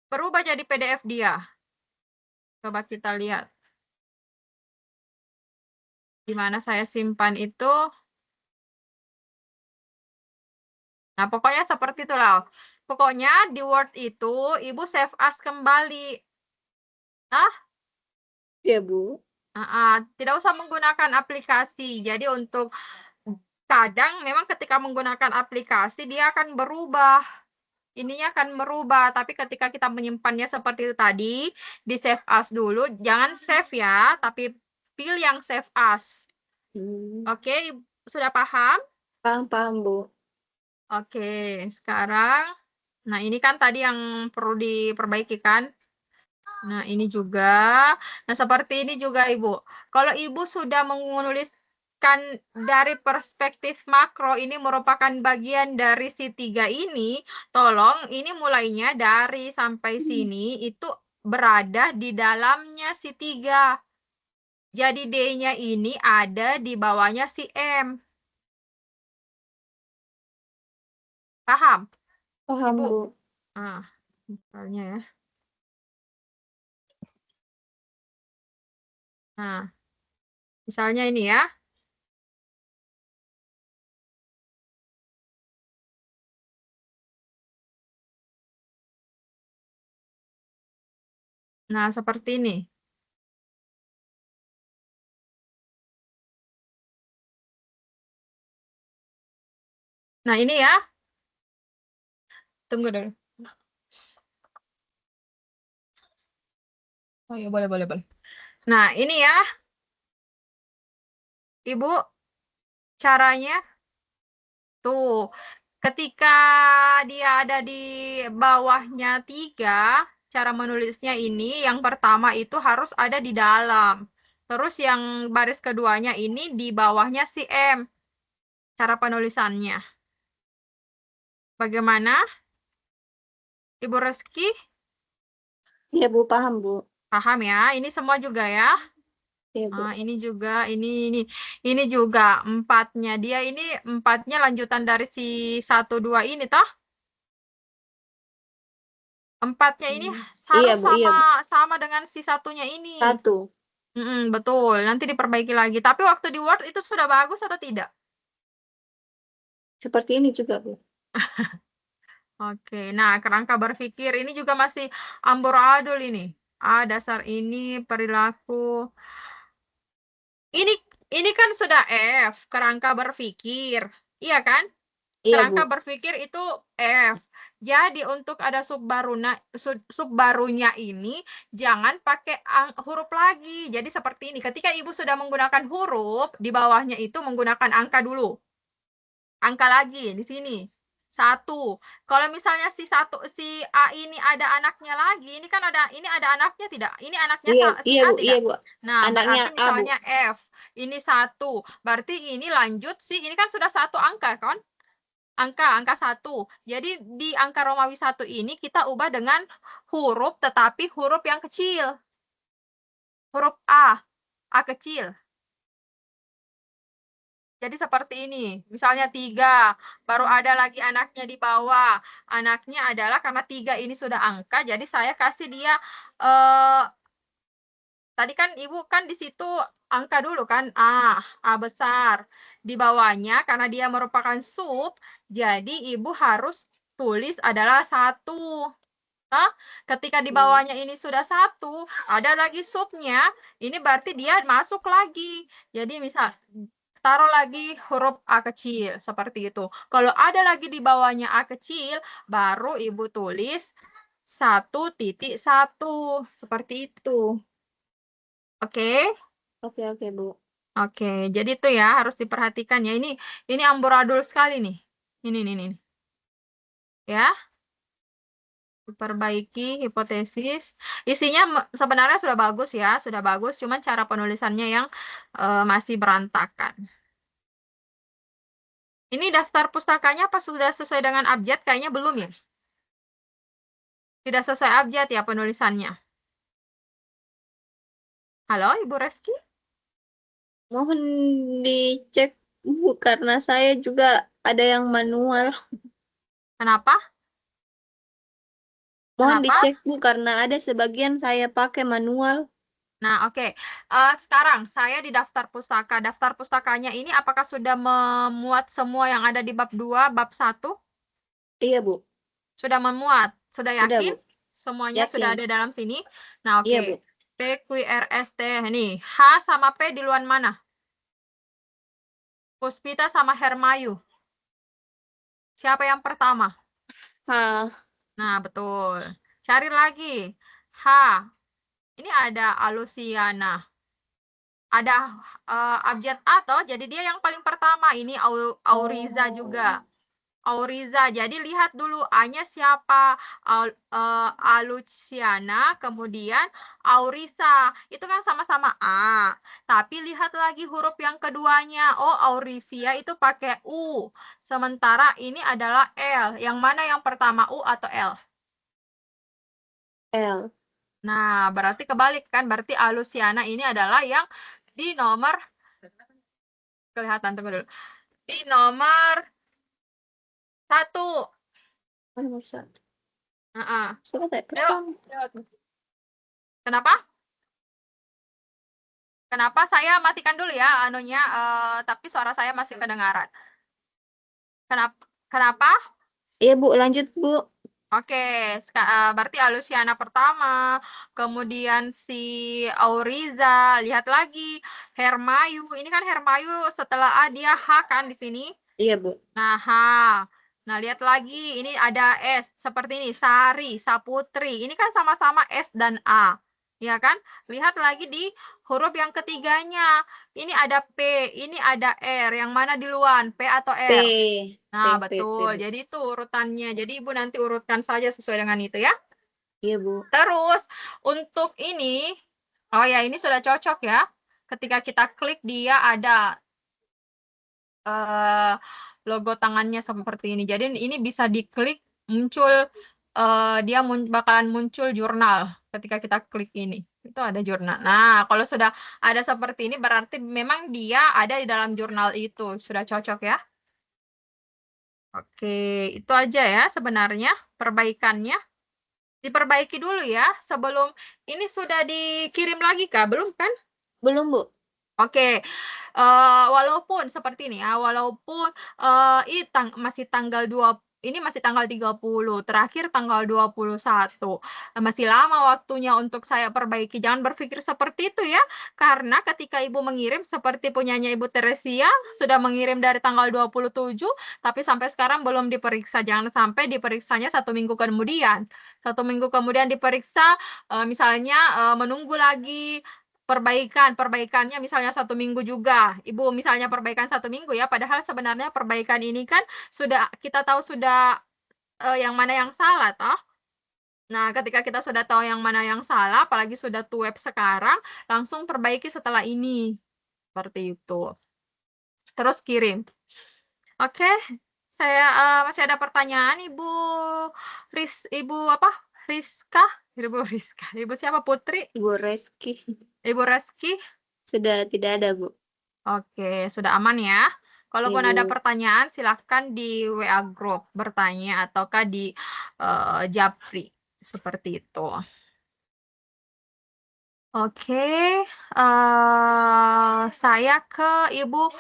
Berubah jadi PDF dia. Coba kita lihat. Di mana saya simpan itu. Nah, pokoknya seperti itulah. Pokoknya di Word itu Ibu save as kembali. Iya, Bu. Tidak usah menggunakan aplikasi. Jadi untuk kadang memang ketika menggunakan aplikasi dia akan berubah. Ininya akan merubah, tapi ketika kita menyimpannya seperti itu tadi, di save as dulu, jangan save ya, tapi pilih yang save as. Oke, sudah paham? Paham, Bu. Oke, sekarang, nah ini kan tadi yang perlu diperbaiki kan? Nah, ini juga. Nah, seperti ini juga, Ibu. Kalau Ibu sudah menuliskan dari perspektif makro, ini merupakan bagian dari si 3 ini, tolong ini mulainya dari sampai sini, itu berada di dalamnya si 3. Jadi D-nya ini ada di bawahnya si M. Paham? Paham, Ibu? Bu. Misalnya ya. Nah, misalnya ini ya. Nah, seperti ini. Nah, ini ya. Tunggu dulu. Oh ya, boleh. Nah, ini ya. Ibu, caranya tuh. Ketika dia ada di bawahnya 3, cara menulisnya ini yang pertama itu harus ada di dalam. Terus yang baris keduanya ini di bawahnya si M. Cara penulisannya. Bagaimana? Ibu Reski? Iya, Bu, paham, Bu. Paham ya? Ini semua juga ya? Iya, Bu. Ini juga, ini juga 4-nya. Dia ini 4-nya lanjutan dari si 1, 2 ini toh? 4-nya ini Iya, harus Bu, iya, Bu. sama dengan si 1-nya ini. 1. Betul, nanti diperbaiki lagi. Tapi waktu di Word itu sudah bagus atau tidak? Seperti ini juga, Bu. Oke, nah kerangka berpikir ini juga masih amburadul ini. Dasar ini perilaku. Ini kan sudah F, kerangka berpikir. Iya kan? Iya, Kerangka Bu. berpikir itu F. Jadi untuk ada sub barunya ini jangan pakai huruf lagi. Jadi seperti ini. Ketika Ibu sudah menggunakan huruf, di bawahnya itu menggunakan angka dulu. Angka lagi di sini. 1. Kalau misalnya si A ini ada anaknya lagi, ini kan ini ada anaknya tidak? Ini anaknya si A Bu, tidak? Bu. Nah, Anaknya berarti A, Bu. misalnya F, ini 1. Berarti ini lanjut ini kan sudah 1 angka kan? Angka 1. Jadi di angka Romawi 1 ini kita ubah dengan huruf, tetapi huruf yang kecil. Huruf A kecil. Jadi seperti ini, misalnya 3, baru ada lagi anaknya di bawah. Anaknya adalah karena 3 ini sudah angka, jadi saya kasih dia, tadi kan Ibu kan di situ angka dulu kan, A besar. Di bawahnya karena dia merupakan sub, jadi Ibu harus tulis adalah 1. Ketika di bawahnya ini sudah 1, ada lagi subnya, ini berarti dia masuk lagi. Jadi misal, taruh lagi huruf A kecil, seperti itu. Kalau ada lagi di bawahnya A kecil, baru Ibu tulis 1.1, seperti itu. Oke? Oke, Bu. Oke, jadi itu ya harus diperhatikan ya. Ini amburadul sekali nih. Ini. Ya. Diperbaiki hipotesis. Isinya sebenarnya sudah bagus ya, sudah bagus, cuman cara penulisannya yang masih berantakan. Ini daftar pustakanya apa sudah sesuai dengan abjad? Kayaknya belum ya. Tidak sesuai abjad ya penulisannya. Halo, Ibu Reski? Mohon dicek, Bu, karena saya juga ada yang manual. Kenapa? Mohon Kenapa? dicek, Bu, karena ada sebagian saya pakai manual. Nah, oke. Sekarang saya di daftar pustaka. Daftar pustakanya ini apakah sudah memuat semua yang ada di bab 2, bab 1? Iya, Bu. Sudah memuat? Sudah yakin? Bu. Semuanya Yakin. sudah ada dalam sini? Nah, oke. Iya, Bu. P, Q, R, S, T. Nih, H sama P di luar mana? Puspita sama Hermayu. Siapa yang pertama? Nah, betul. Cari lagi. H. Ini ada Alusiana. Ada abjad A toh, jadi dia yang paling pertama. Ini Auriza juga. Auriza. Jadi lihat dulu A-nya siapa? Aluciana, kemudian Aurisa. Itu kan sama-sama A. Tapi lihat lagi huruf yang keduanya. Oh, Aurisia itu pakai U. Sementara ini adalah L. Yang mana yang pertama, U atau L? L. Nah, berarti kebalik kan? Berarti Aluciana ini adalah yang di nomor, kelihatan, tunggu dulu. Di nomor 1. Nomor 1. Kenapa? Kenapa? Saya matikan dulu ya anunya, tapi suara saya masih kedengaran. Kenapa? Iya, Bu, lanjut, Bu. Oke, berarti Aluciana pertama, kemudian si Auriza, lihat lagi Hermayu. Ini kan Hermayu setelah A dia H kan di sini. Iya, Bu. Nah, H. Nah, lihat lagi ini ada S seperti ini, Sari, Saputri. Ini kan sama-sama S dan A. Ya kan? Lihat lagi di huruf yang ketiganya. Ini ada P, ini ada R. Yang mana duluan? P atau R? P. Nah, P, betul. P. Jadi itu urutannya. Jadi Ibu nanti urutkan saja sesuai dengan itu ya. Iya, Bu. Terus untuk ini, oh ya ini sudah cocok ya. Ketika kita klik dia ada logo tangannya seperti ini. Jadi ini bisa diklik muncul, dia bakalan muncul jurnal ketika kita klik ini. Itu ada jurnal. Nah, kalau sudah ada seperti ini berarti memang dia ada di dalam jurnal itu. Sudah cocok ya. Oke, itu aja ya sebenarnya perbaikannya. Diperbaiki dulu ya sebelum ini sudah dikirim lagi kah? Belum kan? Belum, Bu. Oke, walaupun seperti ini ya, walaupun masih tanggal ini masih tanggal 30, terakhir tanggal 21. Masih lama waktunya untuk saya perbaiki. Jangan berpikir seperti itu ya, karena ketika Ibu mengirim seperti punyanya Ibu Teresia, sudah mengirim dari tanggal 27, tapi sampai sekarang belum diperiksa. Jangan sampai diperiksanya 1 minggu kemudian. 1 minggu kemudian diperiksa, misalnya menunggu lagi perbaikannya misalnya 1 minggu juga. Ibu misalnya perbaikan 1 minggu ya, padahal sebenarnya perbaikan ini kan sudah kita tahu sudah yang mana yang salah toh. Nah, ketika kita sudah tahu yang mana yang salah, apalagi sudah tuweb sekarang, langsung perbaiki setelah ini. Seperti itu. Terus kirim. Oke, saya masih ada pertanyaan Ibu Rizka? Ibu Rizka. Ibu siapa? Putri? Ibu Reski. Ibu Reski? Sudah tidak ada, Bu. Oke, sudah aman ya. Kalaupun ada Ibu. pertanyaan, silahkan di WA Group bertanya ataukah di Japri. Seperti itu. Oke, saya ke Ibu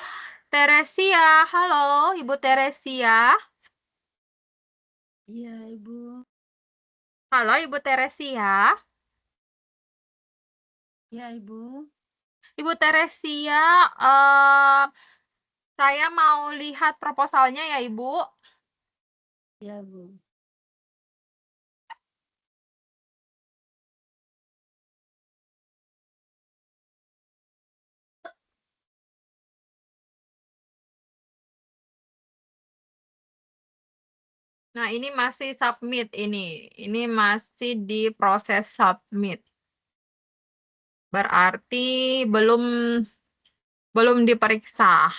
Teresia. Halo, Ibu Teresia. Iya, Ibu. Halo, Ibu Teresia. Iya, Ibu. Ibu Teresia, saya mau lihat proposalnya ya, Ibu. Iya, Bu. Nah, ini masih submit ini. Ini masih di proses submit. Berarti belum diperiksa.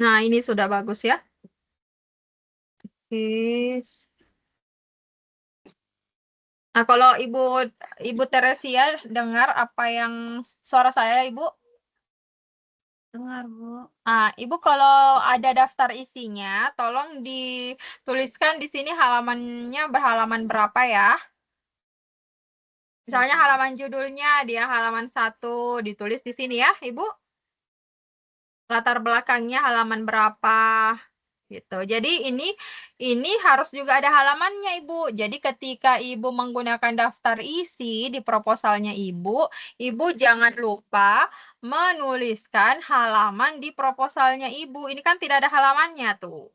Nah, ini sudah bagus ya. Oke. Nah, kalau Ibu Teresia dengar apa yang suara saya, Ibu? Dengar, Bu. Ibu kalau ada daftar isinya, tolong dituliskan di sini halamannya berhalaman berapa ya. Misalnya halaman judulnya dia halaman 1, ditulis di sini ya, Ibu. Latar belakangnya halaman berapa gitu. Jadi ini harus juga ada halamannya, Ibu. Jadi ketika Ibu menggunakan daftar isi di proposalnya Ibu jangan lupa menuliskan halaman di proposalnya Ibu. Ini kan tidak ada halamannya tuh.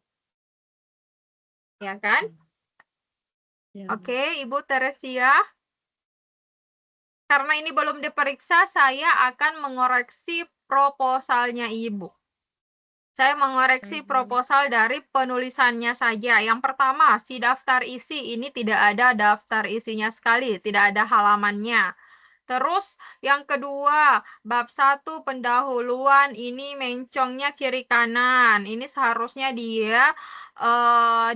Ya kan? Ya, Bu. Oke, Ibu Teresia. Karena ini belum diperiksa, saya akan mengoreksi proposalnya Ibu. Saya mengoreksi proposal dari penulisannya saja. Yang pertama, si daftar isi ini tidak ada daftar isinya sekali, tidak ada halamannya. Terus yang kedua, bab 1 pendahuluan ini mencongnya kiri kanan. Ini seharusnya dia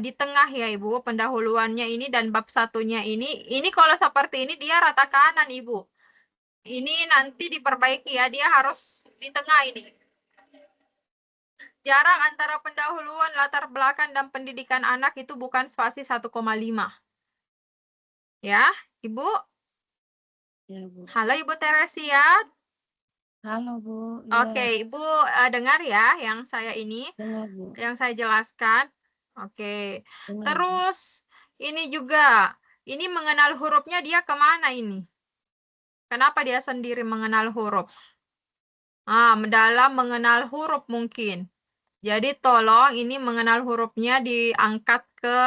di tengah ya Ibu, pendahuluannya ini dan bab 1-nya ini. Ini kalau seperti ini dia rata kanan Ibu. Ini nanti diperbaiki ya, dia harus di tengah ini. Jarak antara pendahuluan, latar belakang, dan pendidikan anak itu bukan spasi 1,5. Ya, Ibu? Ya, Bu. Halo, Ibu Teresia. Halo, Bu. Oke, Ibu dengar ya yang saya ini, Dengar, Bu. yang saya jelaskan. Oke. Dengar, Bu. Terus, ini juga, ini mengenal hurufnya dia kemana ini? Kenapa dia sendiri mengenal huruf? Dalam mengenal huruf mungkin. Jadi tolong ini mengenal hurufnya diangkat ke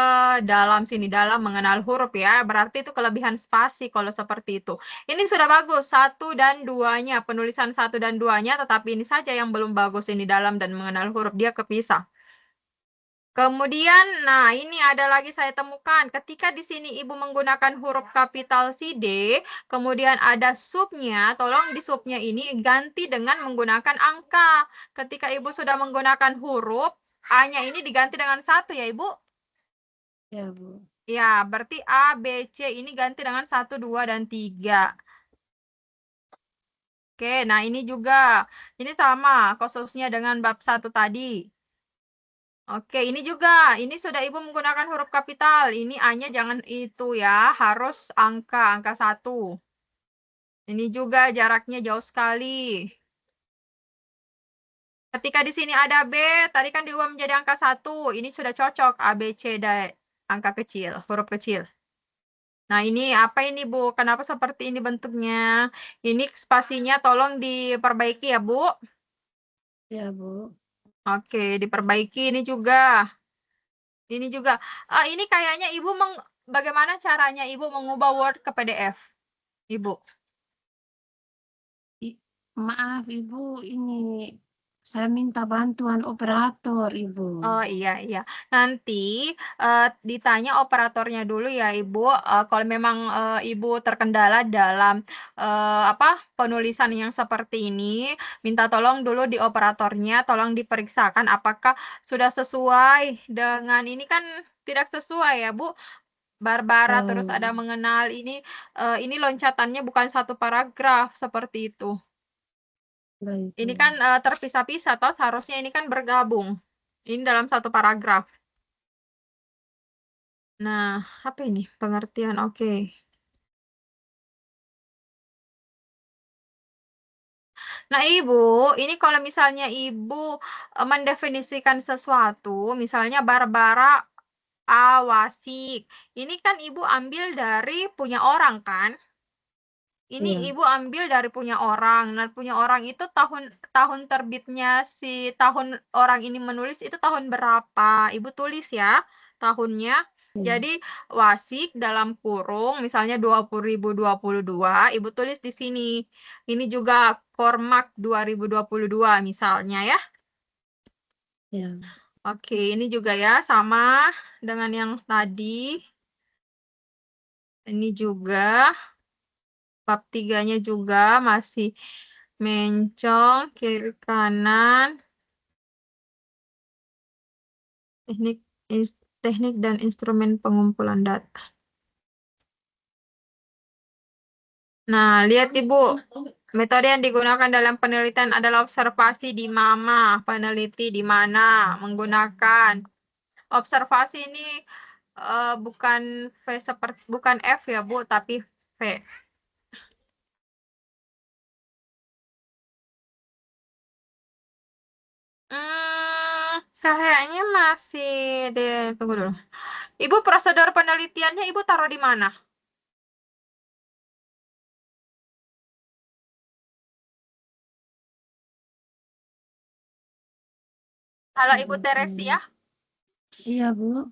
dalam sini, dalam mengenal huruf ya. Berarti itu kelebihan spasi kalau seperti itu. Ini sudah bagus, 1 dan 2-nya. Penulisan 1 dan 2-nya, tetapi ini saja yang belum bagus ini dalam dan mengenal huruf. Dia kepisah. Kemudian, nah ini ada lagi saya temukan. Ketika di sini Ibu menggunakan huruf kapital si D, kemudian ada subnya, tolong di subnya ini ganti dengan menggunakan angka. Ketika Ibu sudah menggunakan huruf, A-nya ini diganti dengan 1 ya Ibu? Ya, Bu. Ya, berarti A, B, C ini ganti dengan 1, 2, dan 3. Oke, nah ini juga. Ini sama khususnya dengan bab 1 tadi. Oke, ini juga. Ini sudah Ibu menggunakan huruf kapital. Ini A-nya jangan itu ya, harus angka 1. Ini juga jaraknya jauh sekali. Ketika di sini ada B, tadi kan diubah menjadi angka 1. Ini sudah cocok A, B, C, dan angka kecil, huruf kecil. Nah, ini apa ini, Bu? Kenapa seperti ini bentuknya? Ini spasinya tolong diperbaiki ya, Bu. Ya, Bu. Oke, diperbaiki ini juga. Ini juga. Ini kayaknya Ibu bagaimana caranya Ibu mengubah Word ke PDF? Ibu. Maaf, Ibu, ini saya minta bantuan operator, Ibu. Oh iya. Nanti ditanya operatornya dulu ya Ibu. Kalau memang Ibu terkendala dalam penulisan yang seperti ini, minta tolong dulu di operatornya, tolong diperiksakan apakah sudah sesuai dengan ini kan tidak sesuai ya Bu. Barbara terus ada mengenal ini loncatannya bukan satu paragraf seperti itu. Baik, Ini Bu. kan terpisah-pisah toh seharusnya ini kan bergabung. Ini dalam satu paragraf. Nah, apa ini? Pengertian, oke. Nah, Ibu, ini kalau misalnya Ibu mendefinisikan sesuatu, misalnya Barbara Awasik. Ini kan Ibu ambil dari punya orang kan? Ini Iya. Ibu ambil dari punya orang. Nah, punya orang itu tahun terbitnya si tahun orang ini menulis itu tahun berapa? Ibu tulis ya tahunnya. Jadi Wasik dalam kurung misalnya 2022, Ibu tulis di sini. Ini juga Kormak 2022 misalnya ya. Ya. Oke, ini juga ya sama dengan yang tadi. Ini juga bab 3-nya juga masih mencong kiri kanan. Teknik dan instrumen pengumpulan data. Nah, lihat Ibu, metode yang digunakan dalam penelitian adalah observasi di mana, peneliti di mana, menggunakan observasi ini bukan F ya Bu, tapi V. Kayaknya masih deh, tunggu dulu. Ibu prosedur penelitiannya Ibu taruh di mana? Halo Ibu Teresia, Iya, Bu.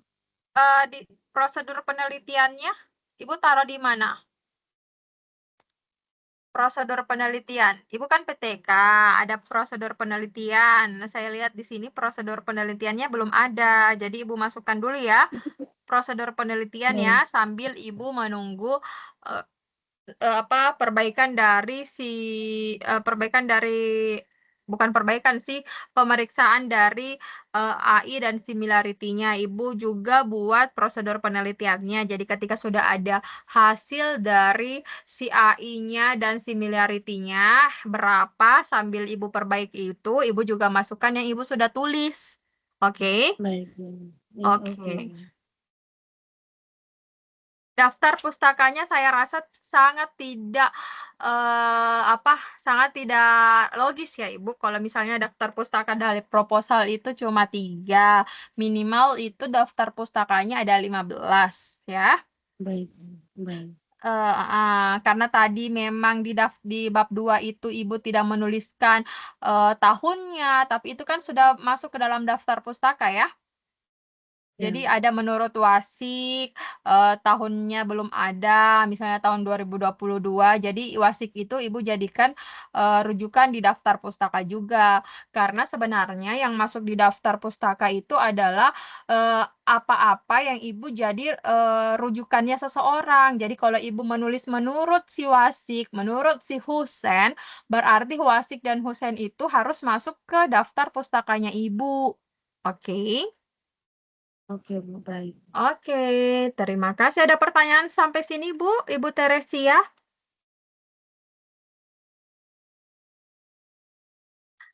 di prosedur penelitiannya Ibu taruh di mana? Prosedur penelitian. Ibu kan PTK, ada prosedur penelitian. Nah, saya lihat di sini prosedur penelitiannya belum ada. Jadi Ibu masukkan dulu ya prosedur penelitian ya sambil Ibu menunggu perbaikan dari pemeriksaan dari AI dan similarity-nya. Ibu juga buat prosedur penelitiannya. Jadi ketika sudah ada hasil dari si AI-nya dan similarity-nya berapa sambil Ibu perbaiki itu, Ibu juga masukkan yang Ibu sudah tulis. Oke? Baik, Bu. Oke. Daftar pustakanya saya rasa sangat tidak logis ya Ibu. Kalau misalnya daftar pustaka dari proposal itu cuma 3, minimal itu daftar pustakanya ada 15 ya. Baik. Karena tadi memang di bab 2 itu Ibu tidak menuliskan tahunnya, tapi itu kan sudah masuk ke dalam daftar pustaka ya. Jadi ada menurut Wasik, tahunnya belum ada, misalnya tahun 2022. Jadi Wasik itu Ibu jadikan rujukan di daftar pustaka juga. Karena sebenarnya yang masuk di daftar pustaka itu adalah apa-apa yang Ibu jadi rujukannya seseorang. Jadi kalau Ibu menulis menurut si Wasik, menurut si Husen, berarti Wasik dan Husen itu harus masuk ke daftar pustakanya Ibu. Oke? Oke, Bu, baik. Oke, terima kasih. Ada pertanyaan sampai sini, Bu? Ibu Teresia?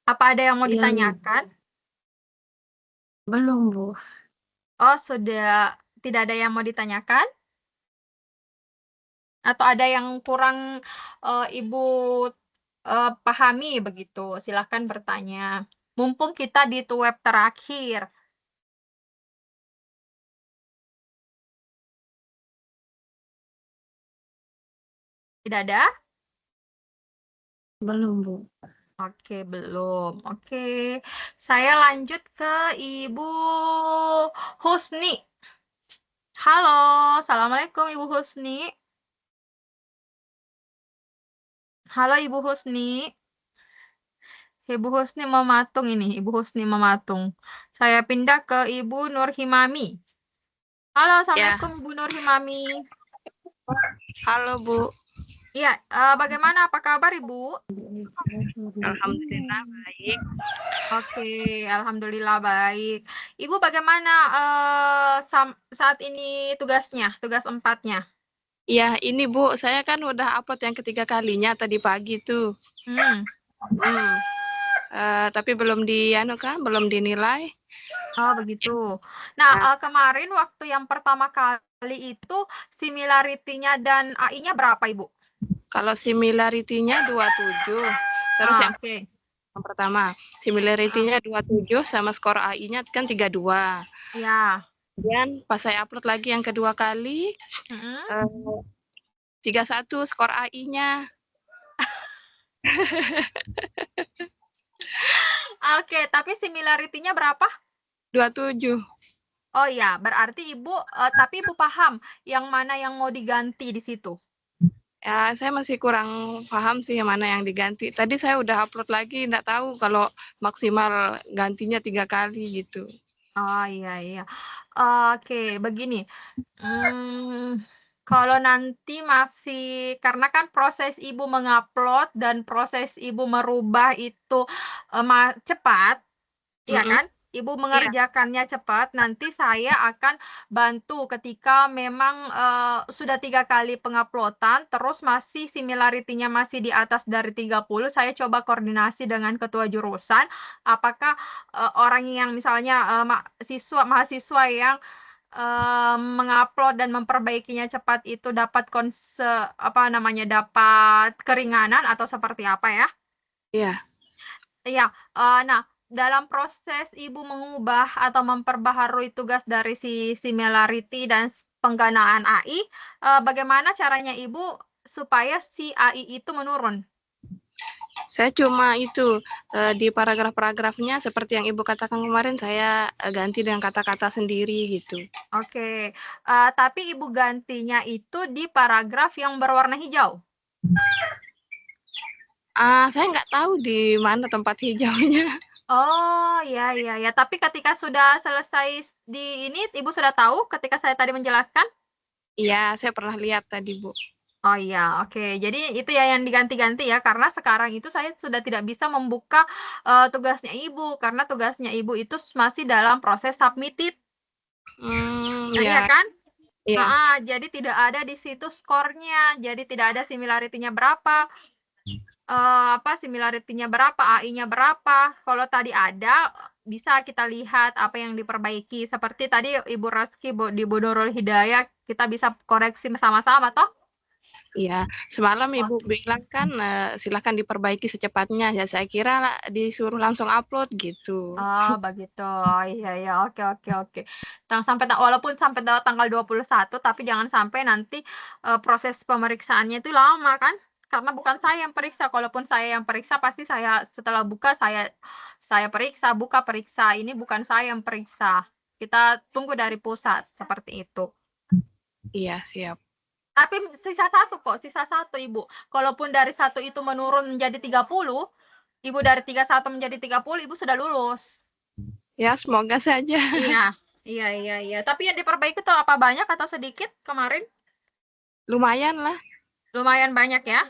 Apa ada yang mau Iya, ditanyakan? belum, Bu. Oh, sudah tidak ada yang mau ditanyakan? Atau ada yang kurang Ibu pahami begitu, silahkan bertanya. Mumpung kita di web terakhir. Tidak ada? Belum, Bu. Oke, belum. Oke, saya lanjut ke Ibu Husni. Halo, Assalamualaikum Ibu Husni. Halo Ibu Husni. Ibu Husni mematung ini, Ibu Husni mematung. Saya pindah ke Ibu Nur Himami. Halo, Assalamualaikum Ibu Nur Himami. Halo Bu, Iya, bagaimana? Apa kabar Ibu? alhamdulillah baik. Oke, alhamdulillah baik. Ibu bagaimana saat ini tugasnya, tugas 4-nya? Ya ini Bu, saya kan udah upload yang ketiga kalinya tadi pagi tuh. Tapi belum belum dinilai. Oh begitu. Nah, kemarin waktu yang pertama kali itu similarity-nya dan AI-nya berapa Ibu? Kalau similarity-nya 27, terus yang pertama similarity-nya 27 sama skor AI-nya kan 32. Ya. Kemudian pas saya upload lagi yang kedua kali, 31 skor AI-nya. Oke, tapi similarity-nya berapa? 27. Oh ya, berarti Ibu, tapi Ibu paham yang mana yang mau diganti di situ? Ya, saya masih kurang paham sih yang mana yang diganti. Tadi saya udah upload lagi, nggak tahu kalau maksimal gantinya 3 kali gitu. Oh iya. Oke, begini. Kalau nanti masih, karena kan proses Ibu mengupload dan proses Ibu merubah itu cepat, ya kan? Ibu mengerjakannya cepat, nanti saya akan bantu ketika memang sudah 3 kali penguploadan, terus masih similarity-nya masih di atas dari 30, saya coba koordinasi dengan ketua jurusan, apakah orang yang misalnya mahasiswa yang mengupload dan memperbaikinya cepat itu dapat dapat keringanan atau seperti apa ya? Iya. Iya, nah dalam proses Ibu mengubah atau memperbaharui tugas dari si similarity dan penggunaan AI, bagaimana caranya Ibu supaya si AI itu menurun? Saya cuma itu di paragraf-paragrafnya seperti yang Ibu katakan kemarin saya ganti dengan kata-kata sendiri gitu. Oke, tapi Ibu gantinya itu di paragraf yang berwarna hijau? Saya nggak tahu di mana tempat hijaunya. Oh, ya. Tapi ketika sudah selesai di ini, Ibu sudah tahu ketika saya tadi menjelaskan? Iya, saya pernah lihat tadi, Bu. Oh iya, oke. Jadi itu ya yang diganti-ganti ya, karena sekarang itu saya sudah tidak bisa membuka tugasnya Ibu, karena tugasnya Ibu itu masih dalam proses submitted. Iya kan? Iya. Jadi tidak ada di situ skornya, jadi tidak ada similarity-nya berapa, similarity-nya berapa, AI-nya berapa. Kalau tadi ada, bisa kita lihat apa yang diperbaiki. Seperti tadi Ibu Raski di Bu Nurul Hidayah, kita bisa koreksi sama-sama toh? Iya, semalam Ibu bilang kan silakan diperbaiki secepatnya. Ya saya kira disuruh langsung upload gitu. Oh, begitu. Oh, iya. Oke. Walaupun sampai tanggal 21, tapi jangan sampai nanti proses pemeriksaannya itu lama kan? Karena bukan saya yang periksa. Kalaupun saya yang periksa, pasti saya setelah buka saya periksa, buka periksa. Ini bukan saya yang periksa. Kita tunggu dari pusat seperti itu. Iya, siap. Tapi sisa satu Ibu. Kalaupun dari 1 itu menurun menjadi 30, Ibu dari 31 menjadi 30, Ibu sudah lulus. Ya, semoga saja. Iya. Tapi yang diperbaiki itu apa banyak atau sedikit kemarin? Lumayan lah. Lumayan banyak ya?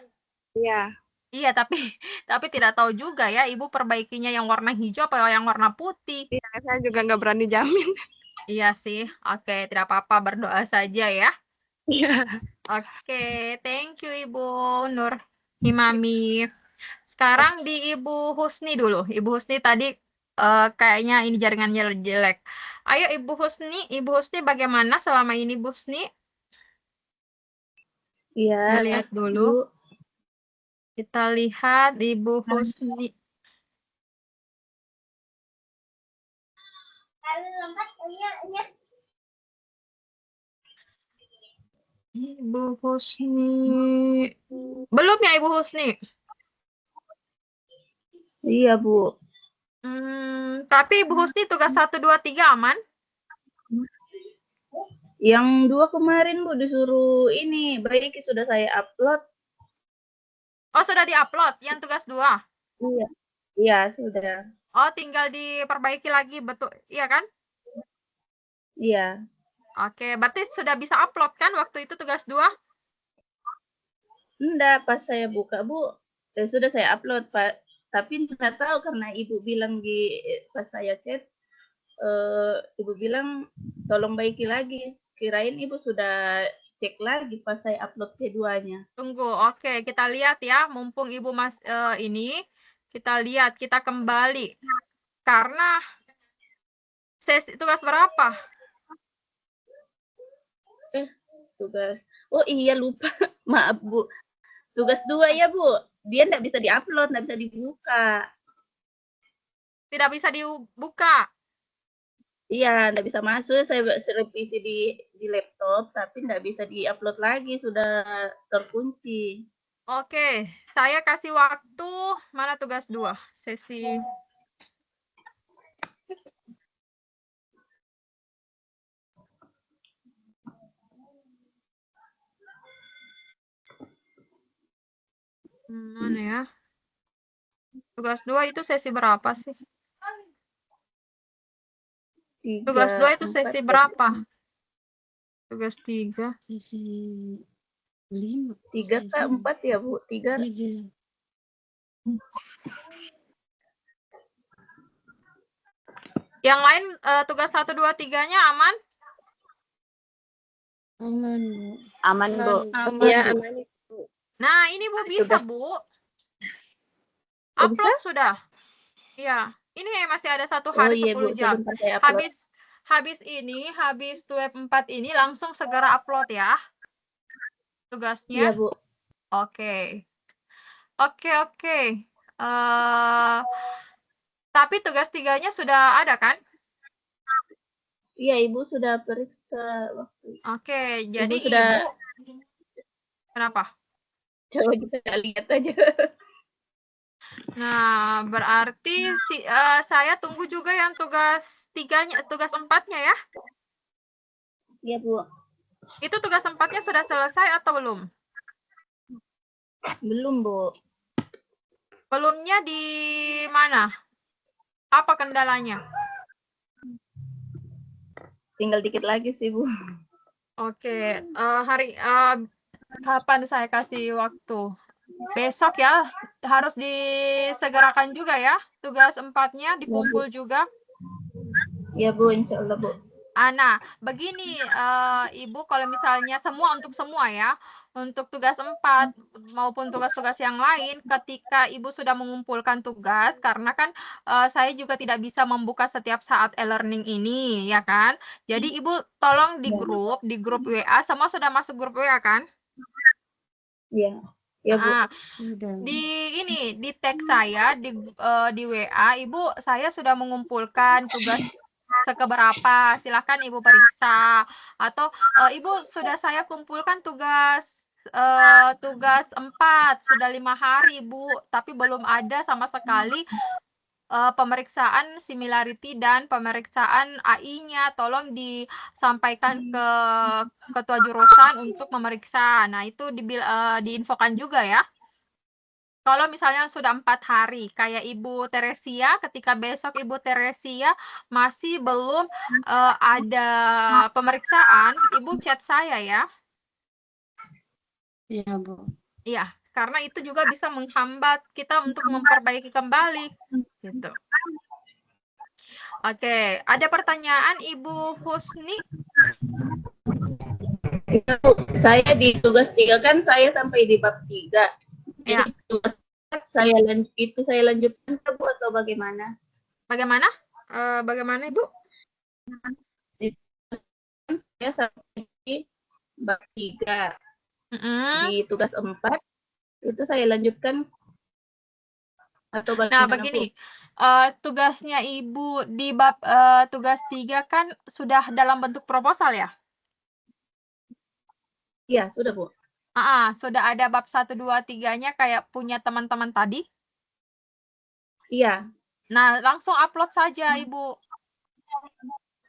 Iya. Iya, tapi tidak tahu juga ya, Ibu perbaikinya yang warna hijau apa yang warna putih? Iya, saya juga nggak berani jamin. Iya sih. Oke, tidak apa-apa, berdoa saja ya. Iya. Oke, thank you Ibu Nur Himami. Sekarang di Ibu Husni dulu. Ibu Husni tadi kayaknya ini jaringannya jelek. Ayo Ibu Husni bagaimana selama ini Ibu Husni? Iya, Kita lihat Bu. dulu. Kita lihat Ibu Husni. Ibu Husni. Belum ya Ibu Husni? Iya, Bu. Tapi Ibu Husni tugas 1, 2, 3 aman? Yang 2 kemarin, Bu, disuruh ini, baik sudah saya upload. Oh, sudah diupload yang tugas 2? Iya. Iya, sudah. Oh, tinggal diperbaiki lagi, betul, iya kan? Iya. Oke, berarti sudah bisa upload kan waktu itu tugas 2? Enggak, pas saya buka, Bu, sudah saya upload, Pak. Tapi nggak tahu karena Ibu bilang pas saya chat, Ibu bilang tolong baiki lagi. Kirain Ibu sudah cek lagi pas saya upload keduanya. Tunggu, oke, kita lihat ya, mumpung Ibu ini, kita lihat, kita kembali. Karena sesi tugas berapa? Tugas. Oh iya, lupa. Maaf, Bu. Tugas 2 ya, Bu. Dia nggak bisa diupload, nggak bisa dibuka. Tidak bisa dibuka. Iya, nggak bisa masuk. Saya revisi di laptop, tapi nggak bisa diupload lagi. Sudah terkunci. Oke, saya kasih waktu, mana tugas 2? Sesi. Mana ya? Tugas 2 itu sesi berapa sih? Tugas 2 itu sesi berapa? Tugas 3. Sesi 5. 3 ke 4 ya, Bu? 3. 3. Yang lain tugas 1, 2, 3-nya aman? Aman, Bu. Aman, Bu. Iya, aman. Nah, ini Bu bisa, Bu. Upload sudah. Iya, ini masih ada 1 hari 10 jam. Habis 2 4 ini langsung segera upload ya. Tugasnya. Iya, Bu. Oke. Tapi tugas 3-nya sudah ada kan? Iya, Ibu sudah periksa waktu. Oke, jadi sudah... Ibu kenapa? Coba kita lihat aja. Nah, berarti saya tunggu juga yang tugas 3-nya, tugas 4-nya ya? Iya, Bu. Itu tugas 4-nya sudah selesai atau belum? Belum, Bu. Belumnya di mana? Apa kendalanya? Tinggal dikit lagi sih, Bu. Oke, kapan saya kasih waktu? Besok ya, harus disegerakan juga ya. Tugas 4-nya dikumpul juga. Iya, Bu, insya Allah, Bu. Nah, begini Ibu, kalau misalnya untuk semua ya, untuk tugas 4 maupun tugas-tugas yang lain, ketika Ibu sudah mengumpulkan tugas, karena kan saya juga tidak bisa membuka setiap saat e-learning ini, ya kan? Jadi Ibu tolong di grup WA, semua sudah masuk grup WA kan? Iya. Ya, Bu. Di tag saya di WA, Ibu, saya sudah mengumpulkan tugas sekeberapa, silakan Ibu periksa. Atau Ibu, sudah saya kumpulkan tugas 4 sudah 5 hari, Bu, tapi belum ada sama sekali pemeriksaan similarity dan pemeriksaan AI-nya. Tolong disampaikan ke ketua jurusan untuk memeriksa. Nah, itu diinfokan juga ya. Kalau misalnya sudah 4 hari, kayak Ibu Teresia, ketika besok Ibu Teresia masih belum ada pemeriksaan, Ibu chat saya ya. Iya, Bu. Iya, karena itu juga bisa menghambat kita untuk memperbaiki kembali. Gitu. Oke, ada pertanyaan Ibu Husni? Saya di tugas 3 kan saya sampai di bab 3. Ya. Tugas saya lanjutkan Bu atau bagaimana? Bagaimana? Bagaimana Ibu? Saya sampai di bab 3. di tugas 4 itu saya lanjutkan atau Nah, bagaimana, Bu? begini, tugasnya Ibu di bab tugas 3 kan sudah dalam bentuk proposal ya? Iya, sudah, Bu. Sudah ada bab 1, 2, 3-nya kayak punya teman-teman tadi? Iya. Nah, langsung upload saja, Ibu.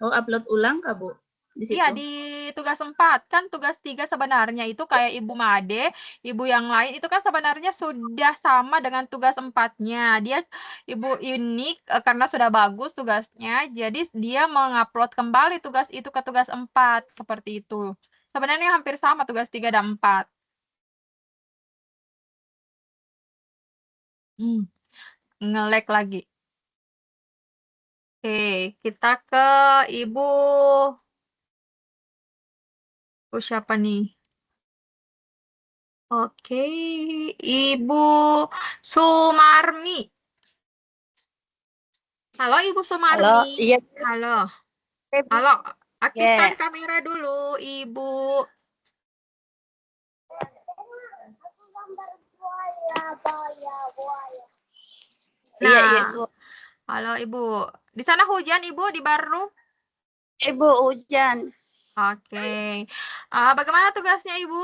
Oh, upload ulang Kak, Bu? Di Iya, situ? di tugas 4. Kan tugas 3 sebenarnya itu kayak Ibu Made, Ibu yang lain itu kan sebenarnya sudah sama dengan tugas 4-nya. Ibu ini karena sudah bagus tugasnya, jadi dia mengupload kembali tugas itu ke tugas 4, seperti itu. Sebenarnya hampir sama tugas 3 dan 4. Nge-lag lagi. Oke, kita ke Ibu siapa nih? Oke, Ibu Sumarmi. Halo Ibu Sumarmi. Halo, iya. Halo. Bu. Halo, aktifkan Yeah. kamera dulu, Ibu. Iya, iya, Nah, Bu. halo Ibu. Di sana hujan Ibu di Baru? Ibu hujan. Oke. Bagaimana tugasnya Ibu?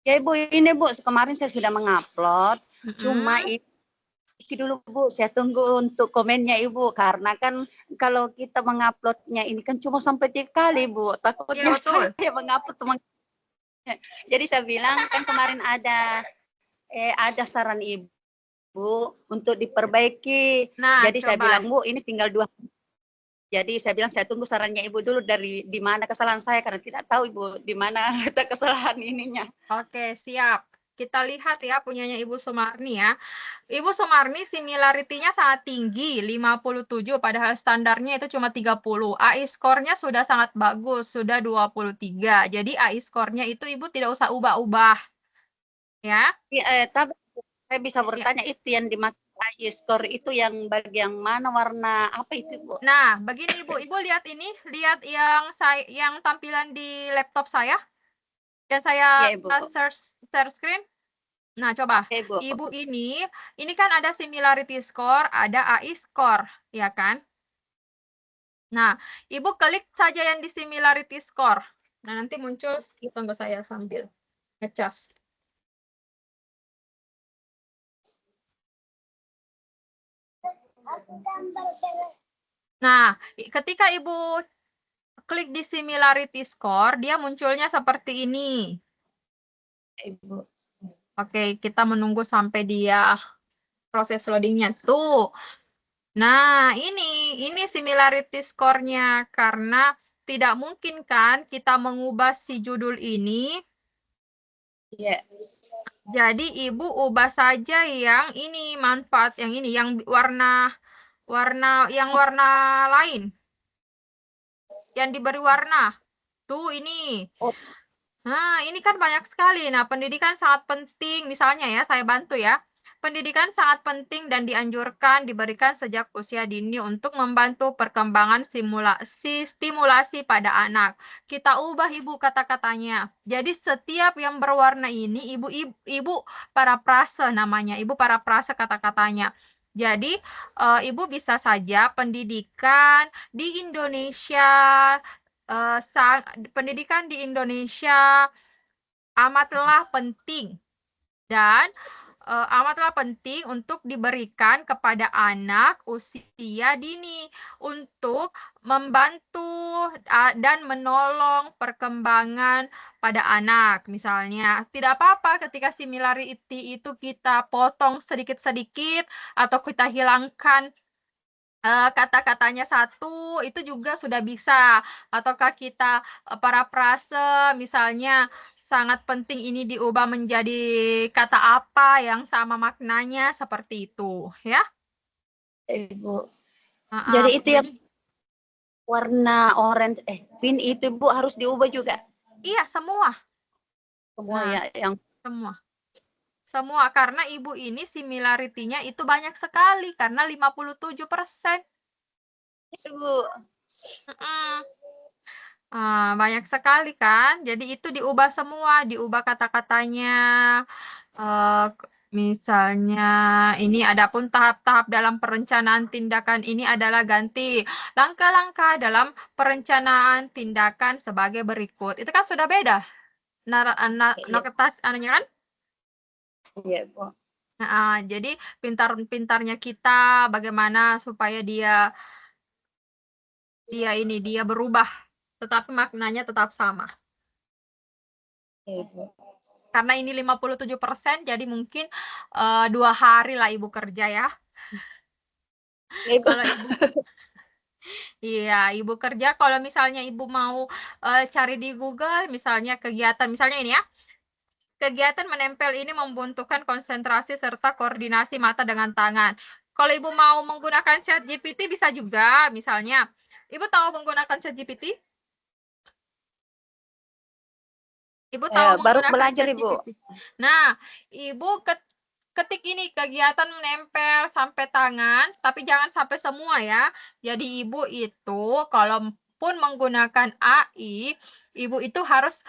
Ya Ibu, ini Bu, kemarin saya sudah mengupload. Cuma itu dulu Bu, saya tunggu untuk komennya Ibu. Karena kan kalau kita menguploadnya ini kan cuma sampai 3 kali Bu. Takutnya betul. saya mengupload. Jadi saya bilang kan kemarin ada saran Ibu untuk diperbaiki. Nah, jadi saya coba. bilang Bu, ini tinggal 2. Jadi saya bilang saya tunggu sarannya Ibu dulu dari di mana kesalahan saya karena tidak tahu Ibu di mana letak kesalahan ininya. Oke, siap. Kita lihat ya punyanya Ibu Sumarni ya. Ibu Sumarni similarity-nya sangat tinggi, 57, padahal standarnya itu cuma 30. AI skornya sudah sangat bagus, sudah 23. Jadi AI skornya itu Ibu tidak usah ubah-ubah. Ya. Tapi saya bisa bertanya itu yang dimaksud AI score itu yang bagian mana, warna apa itu Bu? Nah, begini Ibu, Ibu lihat ini, lihat yang tampilan di laptop saya. Dan saya share screen. Nah, coba. Ibu ini kan ada similarity score, ada AI score, ya kan? Nah, Ibu klik saja yang di similarity score. Nah, nanti muncul, tunggu saya sambil ngecas. Nah, ketika Ibu klik di similarity score, dia munculnya seperti ini. Oke, kita menunggu sampai dia proses loadingnya. Tuh. Nah, ini similarity score-nya. Karena tidak mungkin kan kita mengubah si judul ini. Iya. Jadi, Ibu ubah saja yang ini, manfaat yang ini, yang warna lain. Yang diberi warna. Tuh, ini. Nah, ini kan banyak sekali. Nah, pendidikan sangat penting. Misalnya ya, saya bantu ya. Pendidikan sangat penting dan dianjurkan diberikan sejak usia dini untuk membantu perkembangan stimulasi pada anak. Kita ubah Ibu kata-katanya. Jadi setiap yang berwarna ini Ibu paraprase namanya. Ibu paraprase kata-katanya. Jadi Ibu bisa saja pendidikan di Indonesia, pendidikan di Indonesia amatlah penting dan amatlah penting untuk diberikan kepada anak usia dini untuk membantu dan menolong perkembangan pada anak. Misalnya, tidak apa-apa ketika similarity itu kita potong sedikit-sedikit atau kita hilangkan kata-katanya satu, itu juga sudah bisa. Ataukah kita paraprase, misalnya sangat penting ini diubah menjadi kata apa yang sama maknanya, seperti itu, ya. Ibu. Jadi itu yang warna orange, pink itu Bu harus diubah juga? Iya, semua. Semua ya, yang semua, karena Ibu ini similarity-nya itu banyak sekali, karena 57%. Ibu. Banyak sekali kan? Jadi itu diubah semua, diubah kata-katanya. Misalnya ini adapun tahap-tahap dalam perencanaan tindakan ini adalah ganti langkah-langkah dalam perencanaan tindakan sebagai berikut. Itu kan sudah beda. Iya, Kertas anunya kan? iya, Bu. Jadi pintar-pintarnya kita bagaimana supaya dia berubah, tetapi maknanya tetap sama. Iya, Bu. Karena ini 57%, jadi mungkin 2 hari lah Ibu kerja ya. Iya, Bu. Kalau Ibu, iya Ibu kerja, kalau misalnya Ibu mau cari di Google, misalnya kegiatan, misalnya ini ya, kegiatan menempel ini membutuhkan konsentrasi serta koordinasi mata dengan tangan. Kalau Ibu mau menggunakan ChatGPT bisa juga, misalnya. Ibu tahu menggunakan ChatGPT? Ibu tahu Baru menggunakan belajar, Ibu. ChatGPT. Nah, Ibu ketik ini kegiatan menempel sampai tangan, tapi jangan sampai semua ya. Jadi Ibu itu kalaupun menggunakan AI, Ibu itu harus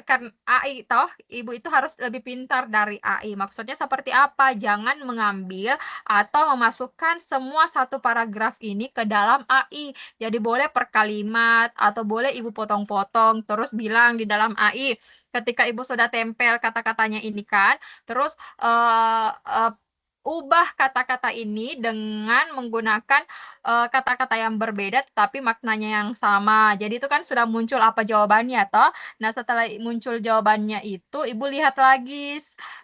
kan AI toh, Ibu itu harus lebih pintar dari AI. Maksudnya seperti apa? Jangan mengambil atau memasukkan semua satu paragraf ini ke dalam AI. Jadi boleh per kalimat atau boleh Ibu potong-potong terus bilang di dalam AI ketika Ibu sudah tempel kata-katanya ini kan, terus ubah kata-kata ini dengan menggunakan kata-kata yang berbeda tapi maknanya yang sama. Jadi itu kan sudah muncul apa jawabannya toh. Nah, setelah muncul jawabannya itu Ibu lihat lagi.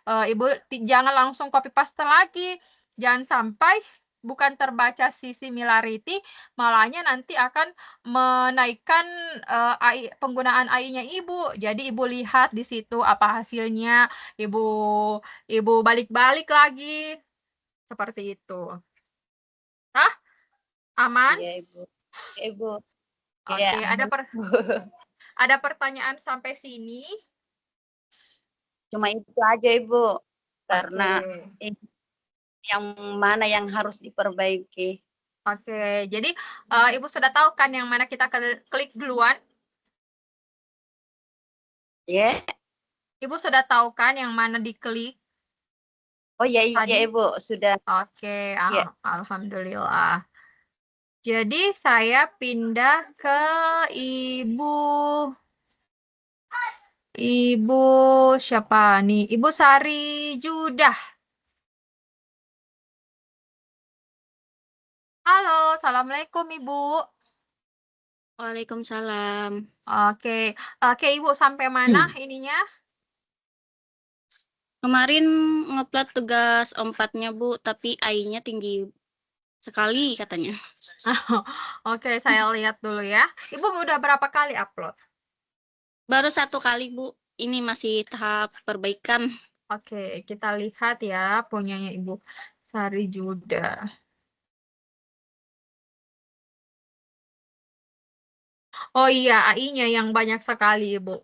Ibu jangan langsung copy paste lagi. Jangan sampai bukan terbaca si similarity, malahnya nanti akan menaikkan penggunaan AI-nya Ibu. Jadi Ibu lihat di situ apa hasilnya, Ibu balik-balik lagi. Seperti itu. Aman? Iya, Ibu. Iya, Ibu. Iya, Oke, ada pertanyaan sampai sini? cuma itu aja, Ibu. Karena Oke. yang mana yang harus diperbaiki. Oke, jadi Ibu sudah tahu kan yang mana kita klik duluan? Ya. Ibu sudah tahu kan yang mana diklik? Oh iya, iya, Tadi? Ibu. Sudah. Oke, Ya. alhamdulillah. Jadi saya pindah ke Ibu siapa nih? Ibu Sari Judah. Halo, Assalamualaikum Ibu. Waalaikumsalam. Oke, Ibu sampai mana ininya? Kemarin ngupload tugas 4-nya, Bu, tapi AI-nya tinggi sekali katanya. Oke, saya lihat dulu ya. Ibu udah berapa kali upload? Baru 1 kali, Bu. Ini masih tahap perbaikan. Oke, kita lihat ya punyanya Ibu Sari Judah. Oh iya, AI-nya yang banyak sekali, Ibu.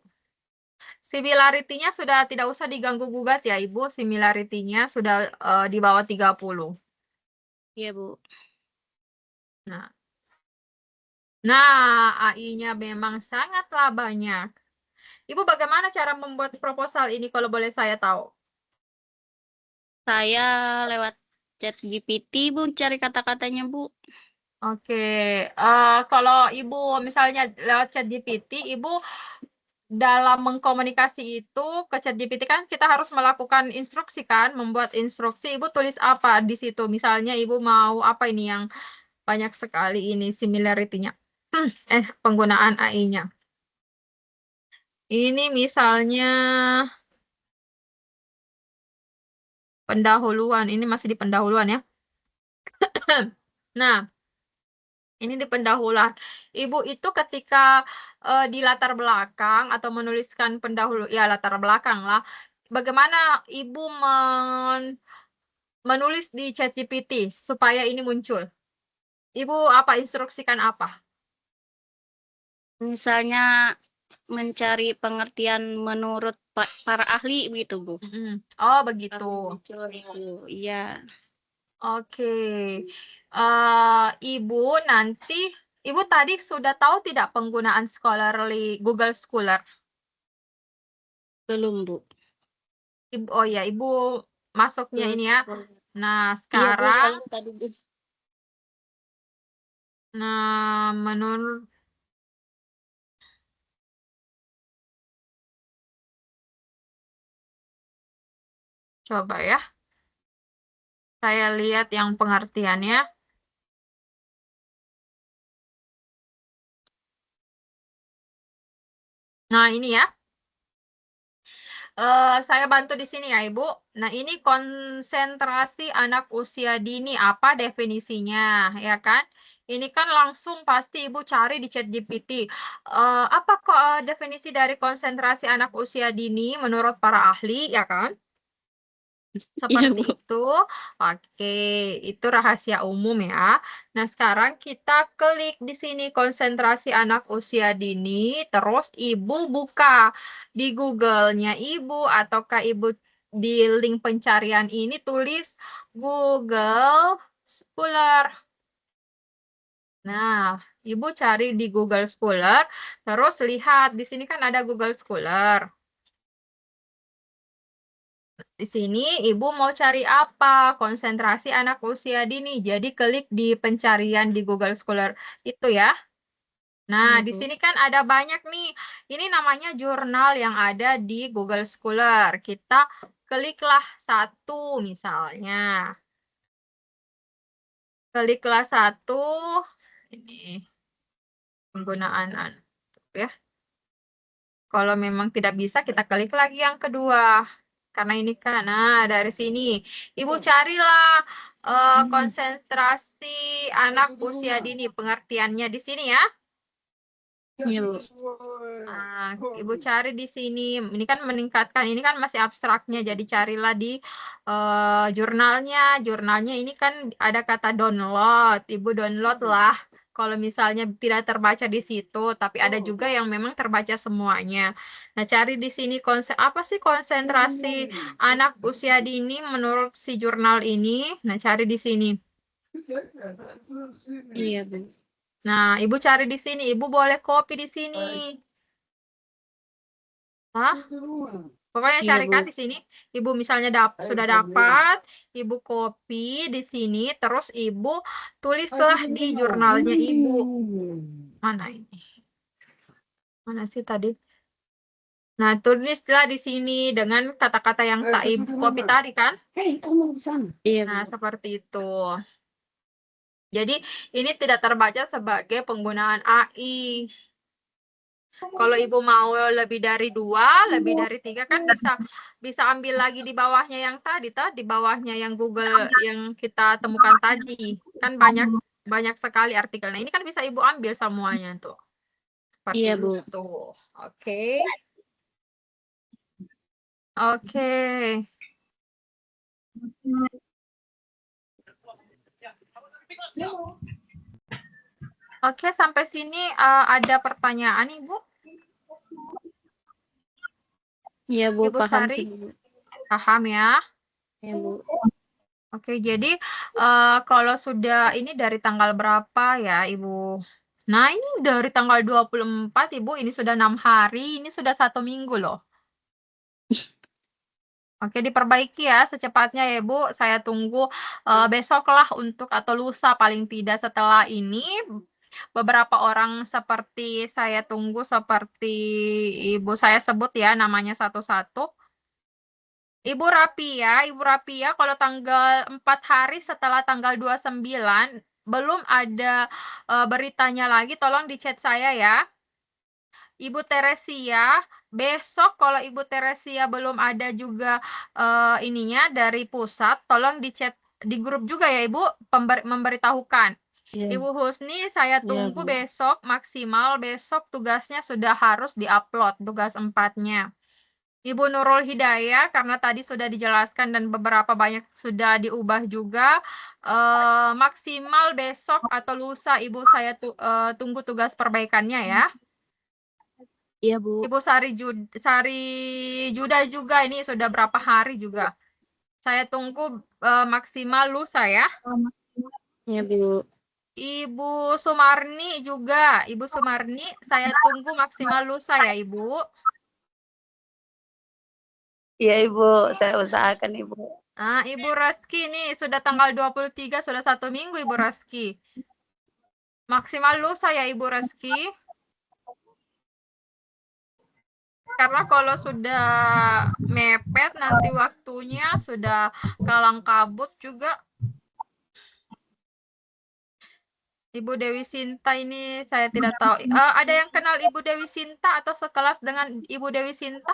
Similarity-nya sudah tidak usah diganggu-gugat ya, Ibu. Similarity-nya sudah di bawah 30. Iya, Bu. Nah, AI-nya memang sangatlah banyak. Ibu bagaimana cara membuat proposal ini kalau boleh saya tahu? Saya lewat ChatGPT, Bu, cari kata-katanya, Bu. Oke, kalau Ibu misalnya lewat ChatGPT, Ibu dalam mengkomunikasi itu ke ChatGPT kan kita harus melakukan instruksi kan, membuat instruksi. Ibu tulis apa di situ? Misalnya Ibu mau apa ini yang banyak sekali ini similarity-nya. Penggunaan AI-nya. Ini misalnya pendahuluan. Ini masih di pendahuluan ya. Nah, ini di pendahuluan. Ibu itu ketika di latar belakang atau menuliskan pendahulu, ya latar belakang lah. Bagaimana Ibu menulis di ChatGPT supaya ini muncul? Ibu instruksikan apa? Misalnya mencari pengertian menurut para ahli begitu, Bu. Oh, begitu. Muncul itu, iya. Oke. Ibu nanti Ibu tadi sudah tahu tidak penggunaan Scholarly, Google Scholar? Belum, Bu. Oh ya, Ibu masuknya ini ya. Nah, Iya, Bu, sekarang, belum tadi, Bu. nah, menurut coba ya, saya lihat yang pengertiannya. Nah, ini ya. Saya bantu di sini ya, Ibu. Nah, ini konsentrasi anak usia dini, apa definisinya, ya kan? Ini kan langsung pasti Ibu cari di ChatGPT. Apa kok definisi dari konsentrasi anak usia dini menurut para ahli, ya kan? Iya, Seperti Bu. itu. Oke, itu rahasia umum ya. Nah, sekarang kita klik di sini konsentrasi anak usia dini, terus Ibu buka di Google-nya Ibu ataukah Ibu di link pencarian ini tulis Google Scholar. Nah, Ibu cari di Google Scholar, terus lihat di sini kan ada Google Scholar. Di sini Ibu mau cari apa? Konsentrasi anak usia dini. Jadi klik di pencarian di Google Scholar itu ya. Nah, Iya, di Bu. sini kan ada banyak nih. Ini namanya jurnal yang ada di Google Scholar. Kita kliklah satu misalnya. Kliklah satu. Ini penggunaan ya. Kalau memang tidak bisa, kita klik lagi yang kedua. Karena ini kan, nah dari sini. Ibu carilah konsentrasi anak usia dini. Pengertiannya di sini ya. Iya, Bu. Nah, Ibu cari di sini. Ini kan meningkatkan, ini kan masih abstraknya. Jadi carilah di jurnalnya. Jurnalnya ini kan ada kata download. Ibu download lah. Kalau misalnya tidak terbaca di situ, tapi ada juga yang memang terbaca semuanya. Nah, cari di sini apa sih konsentrasi anak usia dini menurut si jurnal ini. Nah, cari di sini. Iya, Bu. Nah, Ibu cari di sini. Ibu boleh copy di sini. Hah? Pokoknya Iya, carikan Bu. di sini. Ibu misalnya sudah dapat, Ibu copy di sini, terus Ibu tulislah di jurnalnya Ibu. Mana ini? Mana sih tadi? Nah, tulislah di sini dengan kata-kata yang tak Ibu copy tadi kan? Iya, Nah, Bu. seperti itu. Jadi, ini tidak terbaca sebagai penggunaan AI. Kalau Ibu mau lebih dari 2, lebih dari 3 kan bisa ambil lagi di bawahnya yang tadi, di bawahnya yang Google yang kita temukan tadi. Kan banyak sekali artikel. Nah, ini kan bisa Ibu ambil semuanya tuh. Seperti Iya, Bu. itu. Oke. Oke. Oke, sampai sini ada pertanyaan, Ibu? Iya, Bu. Ibu Paham Sari? sih, Bu. Paham ya? Iya, Bu. Oke, jadi kalau sudah ini dari tanggal berapa ya, Ibu? Nah, ini dari tanggal 24, Ibu. Ini sudah 6 hari. Ini sudah 1 minggu loh. Oke, diperbaiki ya secepatnya ya, Bu. Saya tunggu besoklah untuk atau lusa paling tidak setelah ini. Beberapa orang seperti saya tunggu, seperti Ibu saya sebut ya namanya satu-satu. Ibu Rapia, kalau tanggal 4 hari setelah tanggal 29 belum ada beritanya lagi, tolong di chat saya ya. Ibu Teresia, besok kalau Ibu Teresia belum ada juga ininya dari pusat, tolong di chat di grup juga ya Ibu, memberitahukan. Ibu Husni, saya tunggu besok, maksimal besok tugasnya sudah harus diupload, tugas 4-nya. Ibu Nurul Hidayah, karena tadi sudah dijelaskan dan beberapa banyak sudah diubah juga, maksimal besok atau lusa Ibu saya tunggu tugas perbaikannya ya. Iya, Bu. Ibu Sari Juda juga, ini sudah berapa hari juga. Saya tunggu maksimal lusa ya. Iya, Bu. Ibu Sumarni juga. Ibu Sumarni, saya tunggu maksimal lusa ya, Ibu. Iya Ibu, saya usahakan Ibu. Ibu Reski nih sudah tanggal 23, sudah 1 minggu Ibu Reski. Maksimal lusa ya Ibu Reski. Karena kalau sudah mepet nanti waktunya sudah kalang kabut juga. Ibu Dewi Sinta ini saya tidak tahu. Ada yang kenal Ibu Dewi Sinta atau sekelas dengan Ibu Dewi Sinta?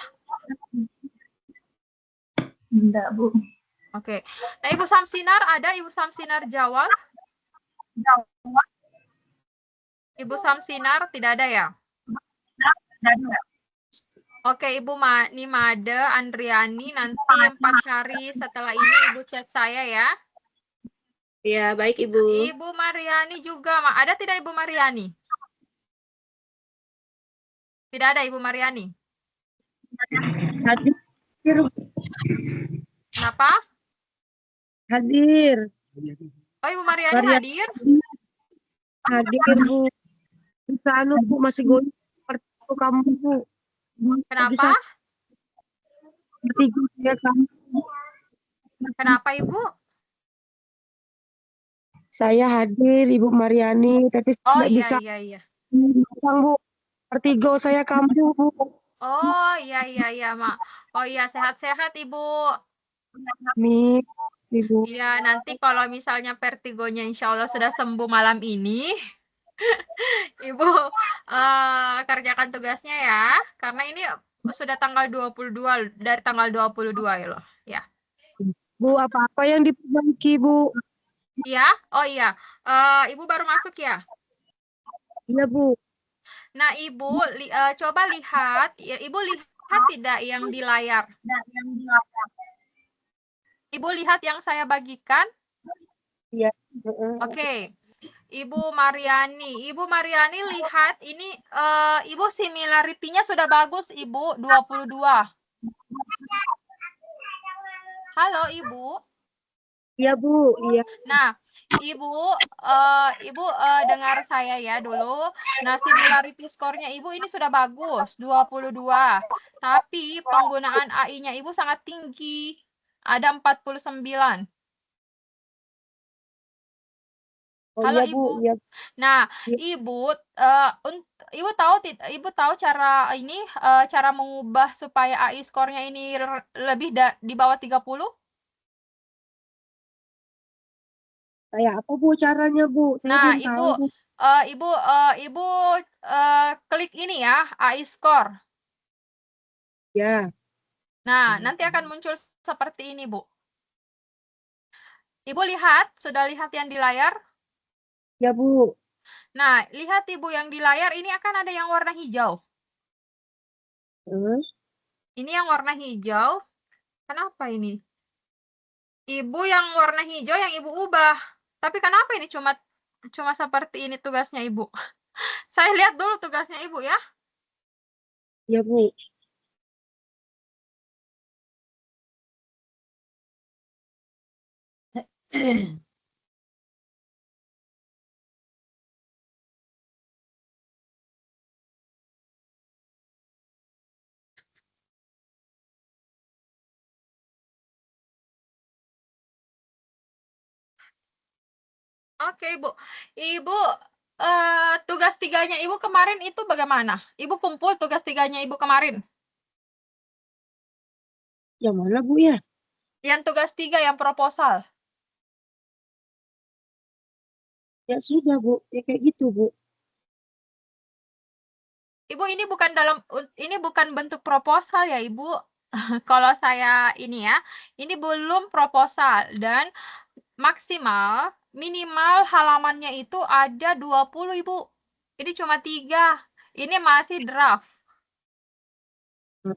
Enggak, Bu. Oke. Nah, Ibu Samsinar ada? Ibu Samsinar Jawa? Ibu Samsinar tidak ada ya? Oke, Ibu Nimade Andriani, nanti 4 hari setelah ini Ibu chat saya ya. Ya, baik Ibu. Ibu Mariani juga, ada tidak Ibu Mariani? Tidak ada Ibu Mariani. Hadir. Kenapa? Hadir. Oh, Ibu Mariani hadir? Hadir, Bu. Bisa Bu, masih goyang seperti itu kamu, Bu. Kenapa? Ketiga saya kamu. Kenapa, Ibu? Saya hadir, Ibu Mariani, tapi tidak bisa. Iya. Bu. Vertigo saya kamu, Bu. Oh, iya, Mak. Oh iya, sehat-sehat, Ibu. Amin, Ibu. Iya, nanti kalau misalnya vertigonya insya Allah sudah sembuh malam ini, Ibu kerjakan tugasnya ya. Karena ini sudah tanggal 22, dari tanggal 22 ya loh. Ya. Bu, apa-apa yang diperbaiki, Bu? Iya? Oh iya. Ibu baru masuk ya? Iya, Bu. Nah, Ibu coba lihat, ya, Ibu lihat tidak yang di layar? Ibu lihat yang saya bagikan? Iya. Oke. Ibu Mariani lihat ini Ibu similarity-nya sudah bagus, Ibu, 22. Halo, Ibu. Iya, Bu. Iya. Nah, Ibu dengar saya ya dulu. Nah, similarity score-nya Ibu ini sudah bagus, 22. Tapi penggunaan AI-nya Ibu sangat tinggi. Ada 49. Halo, iya, Bu. Ibu. Iya. Nah, Ibu tahu cara ini cara mengubah supaya AI skornya ini lebih di bawah 30? Kayak apa, Bu, caranya, Bu? Saya Nah, belum tahu, Bu. Ibu klik ini ya, AI score. Ya. Nah, nanti akan muncul seperti ini, Bu. Ibu lihat, sudah lihat yang di layar? Ya, Bu. Nah, lihat Ibu yang di layar ini akan ada yang warna hijau. Terus? Ini yang warna hijau. Kenapa ini? Ibu yang warna hijau yang Ibu ubah. Tapi kenapa ini cuma seperti ini tugasnya Ibu? Saya lihat dulu tugasnya Ibu ya. Ya, Bu. Oke, Ibu. Ibu tugas 3-nya Ibu kemarin itu bagaimana? Ibu kumpul tugas 3-nya Ibu kemarin. Yang mana, Bu, ya? Yang tugas 3 yang proposal. Ya sudah, Bu. Ya kayak gitu, Bu. Ibu ini bukan bentuk proposal ya, Ibu. Kalau saya ini ya, ini belum proposal dan maksimal minimal halamannya itu ada 20, Ibu. Ini cuma 3. Ini masih draft.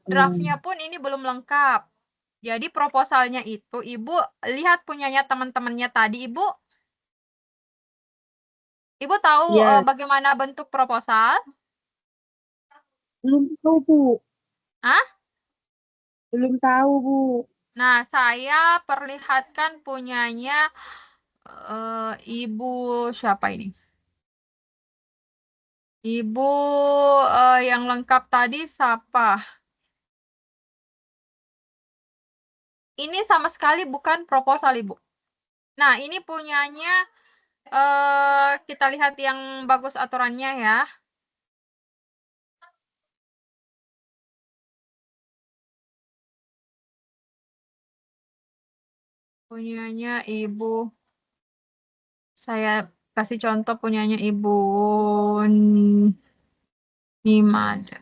Draftnya pun ini belum lengkap. Jadi proposalnya itu Ibu lihat punyanya teman-temannya tadi, Ibu. Ibu tahu Ya. bagaimana bentuk proposal? Belum tahu, Bu. Hah? Belum tahu, Bu. Nah, saya perlihatkan punyanya Ibu siapa ini? Ibu yang lengkap tadi siapa? Ini sama sekali bukan proposal, Ibu. Nah, ini punyanya kita lihat yang bagus aturannya ya. Punyanya Ibu. Saya kasih contoh punyanya Ibu Nimada.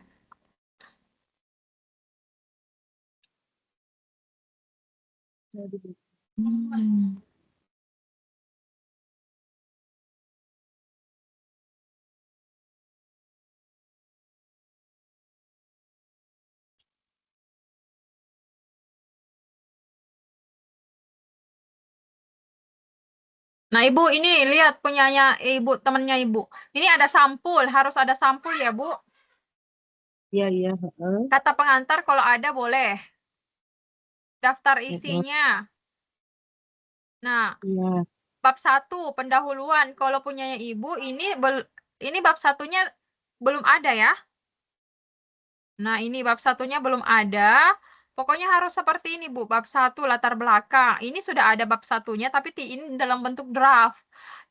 Nah, Ibu, ini lihat punyanya Ibu, temennya Ibu. Ini ada sampul, harus ada sampul ya, Bu. Iya, iya. Kata pengantar kalau ada boleh. Daftar isinya. Nah, Iya. bab 1 pendahuluan. Kalau punyanya Ibu, ini bab 1-nya belum ada ya. Nah, ini bab 1-nya belum ada. Pokoknya harus seperti ini, Bu. Bab 1 latar belakang. Ini sudah ada bab 1-nya, tapi ini dalam bentuk draft.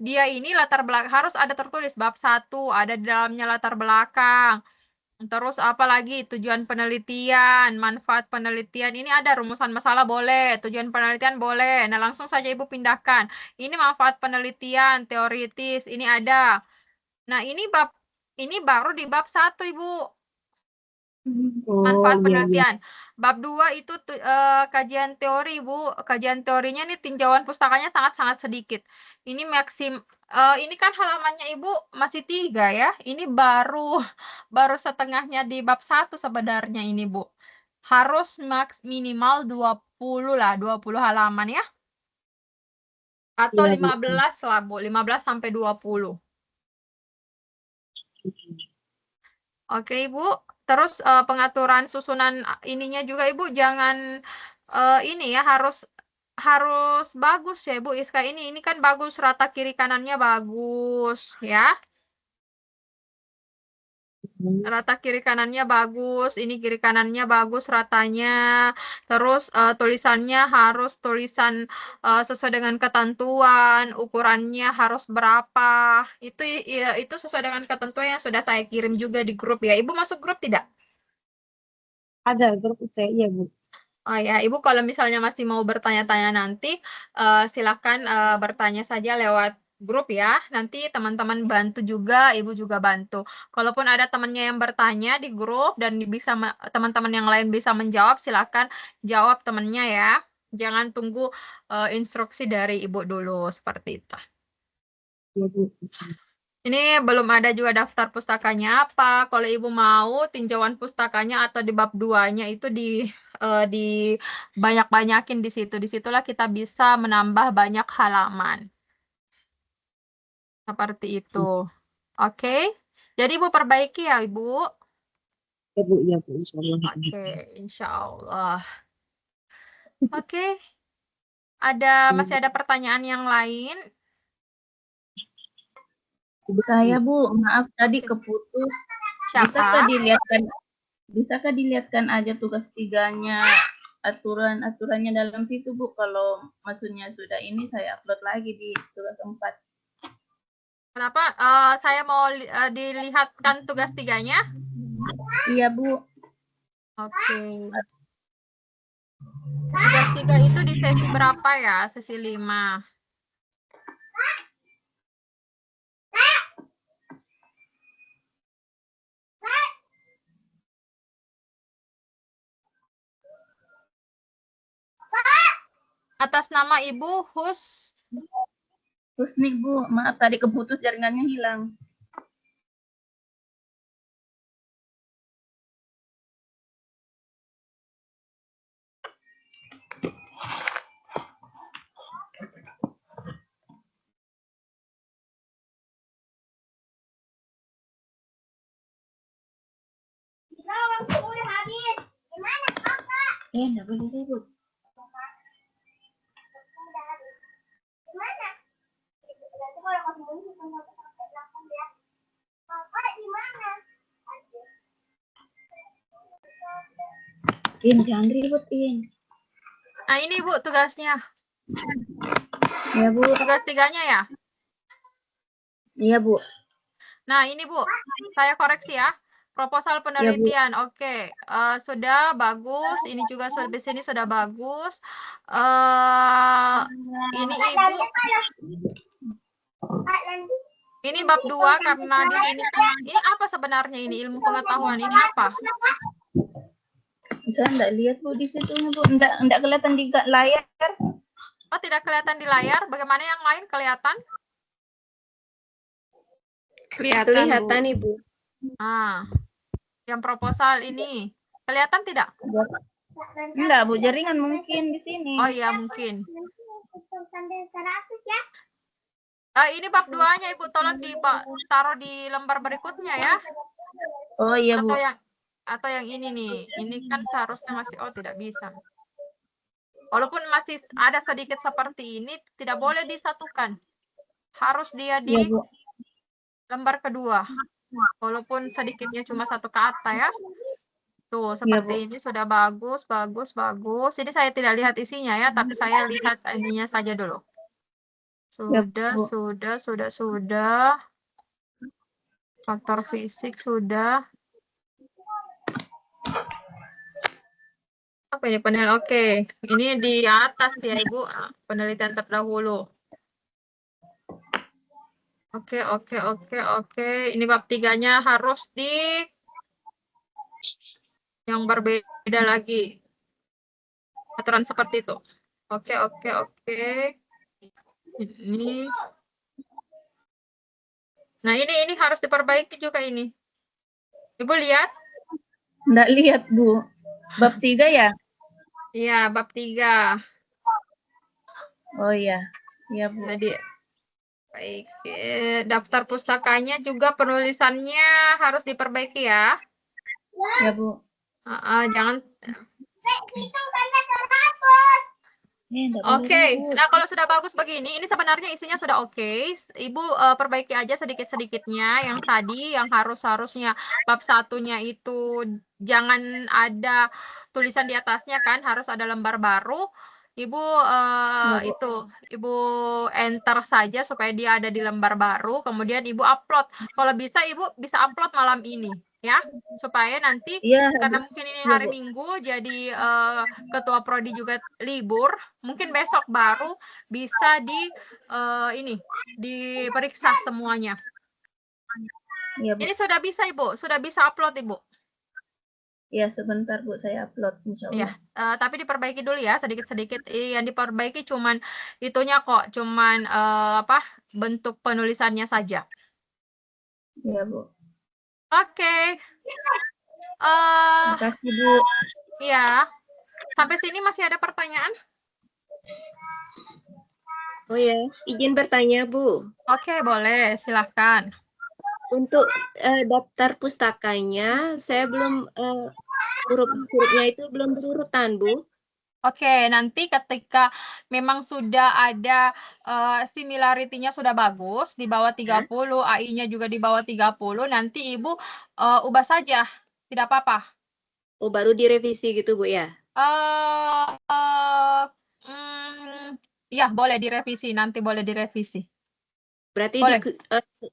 Dia ini latar belakang harus ada tertulis bab 1, ada di dalamnya latar belakang. Terus apa lagi? Tujuan penelitian, manfaat penelitian. Ini ada rumusan masalah boleh, tujuan penelitian boleh. Nah, langsung saja Ibu pindahkan. Ini manfaat penelitian, teoritis, ini ada. Nah, ini baru di bab 1, Ibu. Manfaat Oh, iya, iya. penelitian. Bab 2 itu kajian teori, Bu. Kajian teorinya ini tinjauan pustakanya sangat-sangat sedikit. Ini ini kan halamannya Ibu masih 3 ya. Ini baru setengahnya di bab 1 sebenarnya ini, Bu. Harus minimal 20 lah, 20 halaman ya. Atau Iya, Bu. 15 lah, Bu. 15 sampai 20. Oke, Ibu. Terus pengaturan susunan ininya juga Ibu jangan ini ya harus bagus ya Ibu. Iska ini kan bagus, rata kiri kanannya bagus ya. Rata kiri kanannya bagus, ini kiri kanannya bagus ratanya. Terus tulisannya harus tulisan sesuai dengan ketentuan, ukurannya harus berapa. Itu sesuai dengan ketentuan yang sudah saya kirim juga di grup ya. Ibu masuk grup tidak? Ada grup UTI ya, Bu. Oh ya, Ibu kalau misalnya masih mau bertanya-tanya nanti, silakan bertanya saja lewat grup ya. Nanti teman-teman bantu juga, Ibu juga bantu. Kalaupun ada temannya yang bertanya di grup dan teman-teman yang lain bisa menjawab, silakan jawab temannya ya. Jangan tunggu instruksi dari Ibu dulu, seperti itu. Iya, Bu. Ini belum ada juga daftar pustakanya apa. Kalau Ibu mau tinjauan pustakanya atau di bab 2-nya itu di banyak-banyakin di situ. Disitulah kita bisa menambah banyak halaman. Seperti itu. Oke. Jadi Ibu perbaiki ya, Ibu. Ya, Bu. Iya, Bu. Insya Allah. Oke, insya Allah. Oke. Masih ada pertanyaan yang lain? Saya, Bu, maaf tadi keputus. Siapa? Bisakah dilihatkan aja tugas 3-nya, aturannya dalam situ, Bu? Kalau maksudnya sudah ini, saya upload lagi di tugas 4. Kenapa? Saya mau dilihatkan tugas 3-nya? Iya, Bu. Oke. Tugas 3 itu di sesi berapa ya? Sesi 5. Atas nama Ibu Husnik, Bu. Maaf tadi keputus, jaringannya hilang. Udah habis. Gimana, Kakak? Enggak boleh ribut. Gimana? Jangan ribut, In. Nah, ini Bu tugasnya. Ya, Bu. Tugas 3-nya ya? Iya, Bu. Nah, ini Bu, saya koreksi ya. Proposal penelitian, oke, sudah bagus. Ini juga di sini sudah bagus. Ini Ibu, ini bab 2 karena di sini kan, ini apa sebenarnya ini ilmu pengetahuan? Ini apa? Saya enggak lihat Bu di situ, Bu. Enggak kelihatan di layar. Oh, tidak kelihatan di layar. Bagaimana yang lain kelihatan? Kelihatan, Ibu. Ah, yang proposal ini kelihatan tidak? Enggak, Bu. Jaringan mungkin di sini. Oh iya, mungkin. Ini bab 2-nya Ibu, tolong ditaruh di lembar berikutnya ya. Oh iya, Bu. Atau yang ini nih. Ini kan seharusnya masih, oh tidak bisa. Walaupun masih ada sedikit seperti ini, tidak boleh disatukan. Harus dia di lembar kedua. Walaupun sedikitnya cuma satu kata ya. Tuh, seperti ini sudah bagus, bagus, bagus. Ini saya tidak lihat isinya ya, tapi saya lihat ininya saja dulu. Sudah. Faktor fisik sudah. Apa ini panel? Oke. Ini di atas ya, Ibu. Penelitian terdahulu. Oke. Ini bab 3-nya harus di yang berbeda lagi. Aturan seperti itu. Oke. Ini. Nah, ini harus diperbaiki juga ini. Ibu lihat? Enggak lihat, Bu. Bab 3 ya? Iya, bab 3. Oh iya. Iya, Bu. Jadi baik, daftar pustakanya juga penulisannya harus diperbaiki ya. Ya, Bu. Jangan. Oke. Nah, kalau sudah bagus begini, ini sebenarnya isinya sudah oke. Ibu perbaiki aja sedikit-sedikitnya yang tadi, yang harusnya bab 1-nya itu jangan ada tulisan di atasnya kan, harus ada lembar baru. Ibu Ibu enter saja supaya dia ada di lembar baru, kemudian Ibu upload. Kalau bisa Ibu bisa upload malam ini ya, supaya nanti karena mungkin ini hari Minggu jadi ketua prodi juga libur, mungkin besok baru bisa diperiksa semuanya. Ya, Bu. Ini sudah bisa Ibu, sudah bisa upload Ibu. Ya, sebentar Bu, saya upload insyaallah. Ya, tapi diperbaiki dulu ya, sedikit-sedikit. Yang diperbaiki cuman itunya kok, cuman bentuk penulisannya saja. Ya, Bu. Oke. Terima kasih, Bu. Ya. Sampai sini masih ada pertanyaan? Oh ya, izin bertanya, Bu. Oke, boleh, silahkan. Untuk daftar pustakanya, saya belum huruf-hurufnya itu belum berurutan, Bu. Oke, nanti ketika memang sudah ada similarity-nya sudah bagus, di bawah 30, AI-nya juga di bawah 30, nanti Ibu ubah saja, tidak apa-apa. Oh, baru direvisi gitu, Bu ya? Ya, boleh direvisi, nanti boleh direvisi. Berarti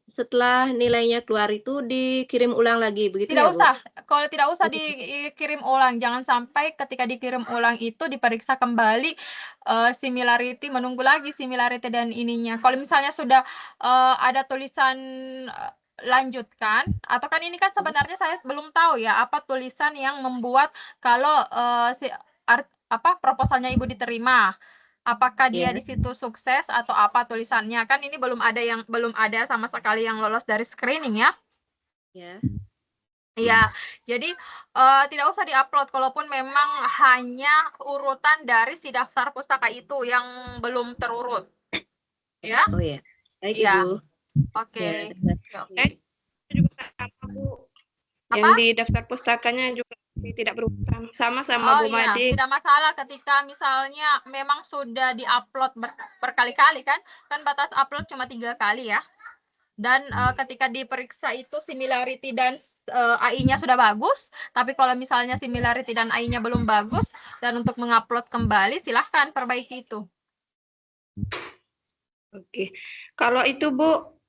setelah nilainya keluar itu dikirim ulang lagi, begitu tidak ya, Bu? usah. Kalau tidak usah dikirim ulang, jangan sampai ketika dikirim ulang itu diperiksa kembali similarity, menunggu lagi similarity dan ininya. Kalau misalnya sudah ada tulisan lanjutkan, atau kan ini kan sebenarnya saya belum tahu ya apa tulisan yang membuat kalau proposalnya Ibu diterima. Apakah dia di situ sukses atau apa tulisannya? Kan ini belum ada sama sekali yang lolos dari screening ya. Iya, jadi tidak usah diupload kalaupun memang hanya urutan dari si daftar pustaka itu yang belum terurut. Ya? Oh ya. Baik, ya. Ibu. Oke. Juga sama, Bu. Yang di daftar pustakanya juga Tidak berubah. Sama-sama Oh Bu iya, Made. tidak masalah ketika misalnya memang sudah diupload berkali-kali kan batas upload cuma 3 kali ya. Dan ketika diperiksa itu similarity dan AI-nya sudah bagus, tapi kalau misalnya similarity dan AI-nya belum bagus, dan untuk mengupload kembali silahkan perbaiki itu. Oke, kalau itu Bu,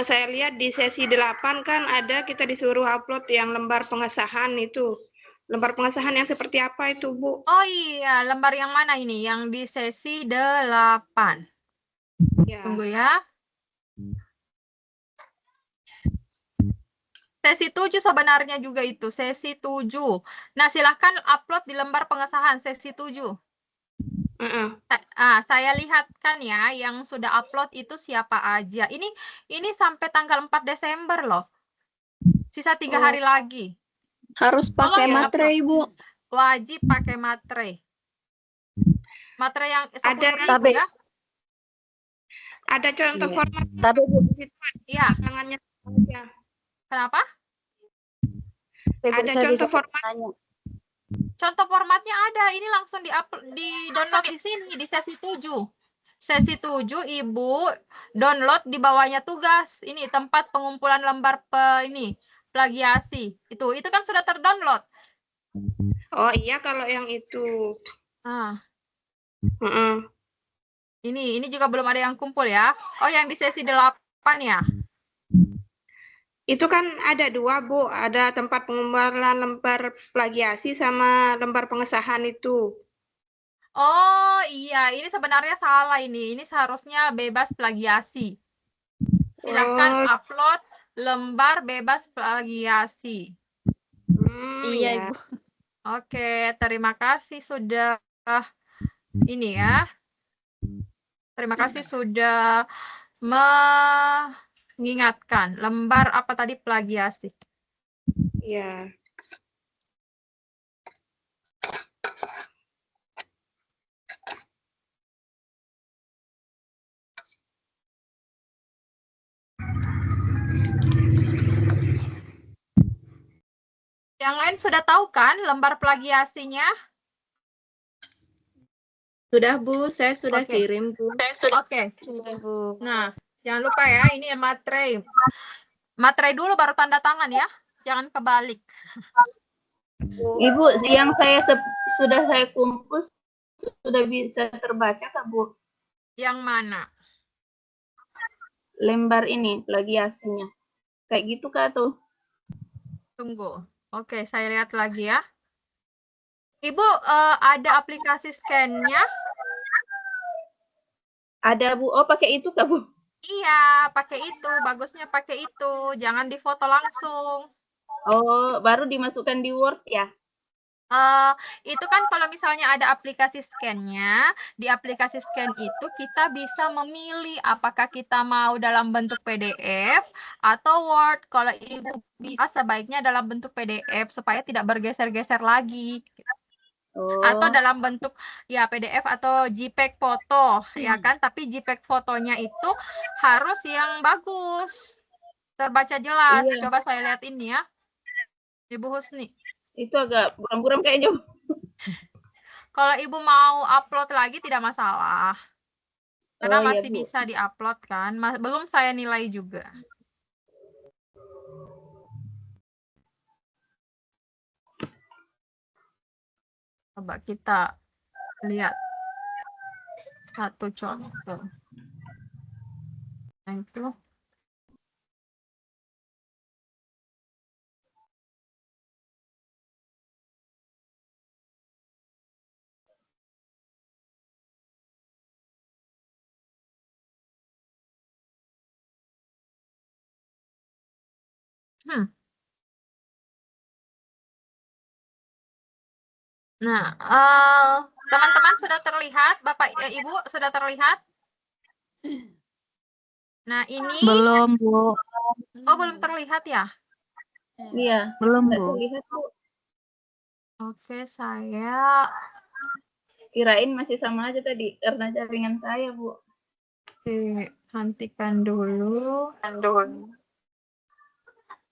saya lihat di sesi 8 kan ada kita disuruh upload yang lembar pengesahan itu. Lembar pengesahan yang seperti apa itu Bu? Oh iya, lembar yang mana ini? Yang di sesi 8. Ya. Tunggu ya. Sesi 7 sebenarnya juga itu, sesi 7. Nah, silahkan upload di lembar pengesahan sesi 7. Saya lihat kan ya, yang sudah upload itu siapa aja. Ini sampai tanggal 4 Desember loh. Sisa 3 hari lagi. Harus pakai Tolong materai, upload. Bu. Wajib pakai materai. Materai yang 10.000 ya. Ada contoh Iya. format. Tapi Bu, Iya. Tangannya saja. Kenapa? Ada saya contoh bisa format. tanya. Contoh formatnya ada. Ini langsung di-download di sini di sesi 7. Sesi 7 Ibu download di bawahnya tugas. Ini tempat pengumpulan lembar plagiasi. Itu kan sudah terdownload. Oh iya kalau yang itu. Ini juga belum ada yang kumpul ya. Oh, yang di sesi 8 ya. Itu kan ada 2 Bu, ada tempat pengumpulan lembar plagiasi sama lembar pengesahan itu. Oh iya, ini sebenarnya salah ini. Ini seharusnya bebas plagiasi. Silahkan upload lembar bebas plagiasi. Iya, ya. Ibu. Oke, terima kasih sudah ini ya. Terima kasih sudah mengingatkan. Lembar apa tadi plagiasi? Iya. Yang lain sudah tahu kan lembar plagiasinya? Sudah Bu, saya sudah Oke. kirim Bu. Oke. Nah, jangan lupa ya, ini materai. Materai dulu baru tanda tangan ya. Jangan kebalik. Ibu, yang sudah saya kumpul sudah bisa terbaca Kak Bu? Yang mana? Lembar ini plagiasinya. Kayak gitu Kak tuh. Tunggu. Oke, saya lihat lagi ya. Ibu, ada aplikasi scan-nya? Ada Bu. Oh, pakai itu Kak Bu? Iya, pakai itu. Bagusnya pakai itu. Jangan difoto langsung. Oh, baru dimasukkan di Word ya? Itu kan kalau misalnya ada aplikasi scan-nya, di aplikasi scan itu kita bisa memilih apakah kita mau dalam bentuk PDF atau Word. Kalau Ibu bisa sebaiknya dalam bentuk PDF supaya tidak bergeser-geser lagi. Atau dalam bentuk ya PDF atau JPEG foto, ya kan? Tapi JPEG fotonya itu harus yang bagus, terbaca jelas. Iya. Coba saya lihat ini ya, Ibu Husni. Itu agak buram-buram kayaknya. Kalau Ibu mau upload lagi tidak masalah. Karena iya, masih Bu. bisa diupload kan. Belum saya nilai juga. Coba kita lihat satu contoh. Nah, itu. Nah, teman-teman sudah terlihat, Bapak Ibu sudah terlihat? Nah, ini Belum, Bu. Oh, belum terlihat ya? Iya. Belum, Nggak Bu. terlihat, Bu. Oke, saya Kirain masih sama aja tadi karena jaringan saya, Bu. Oke, hentikan dulu.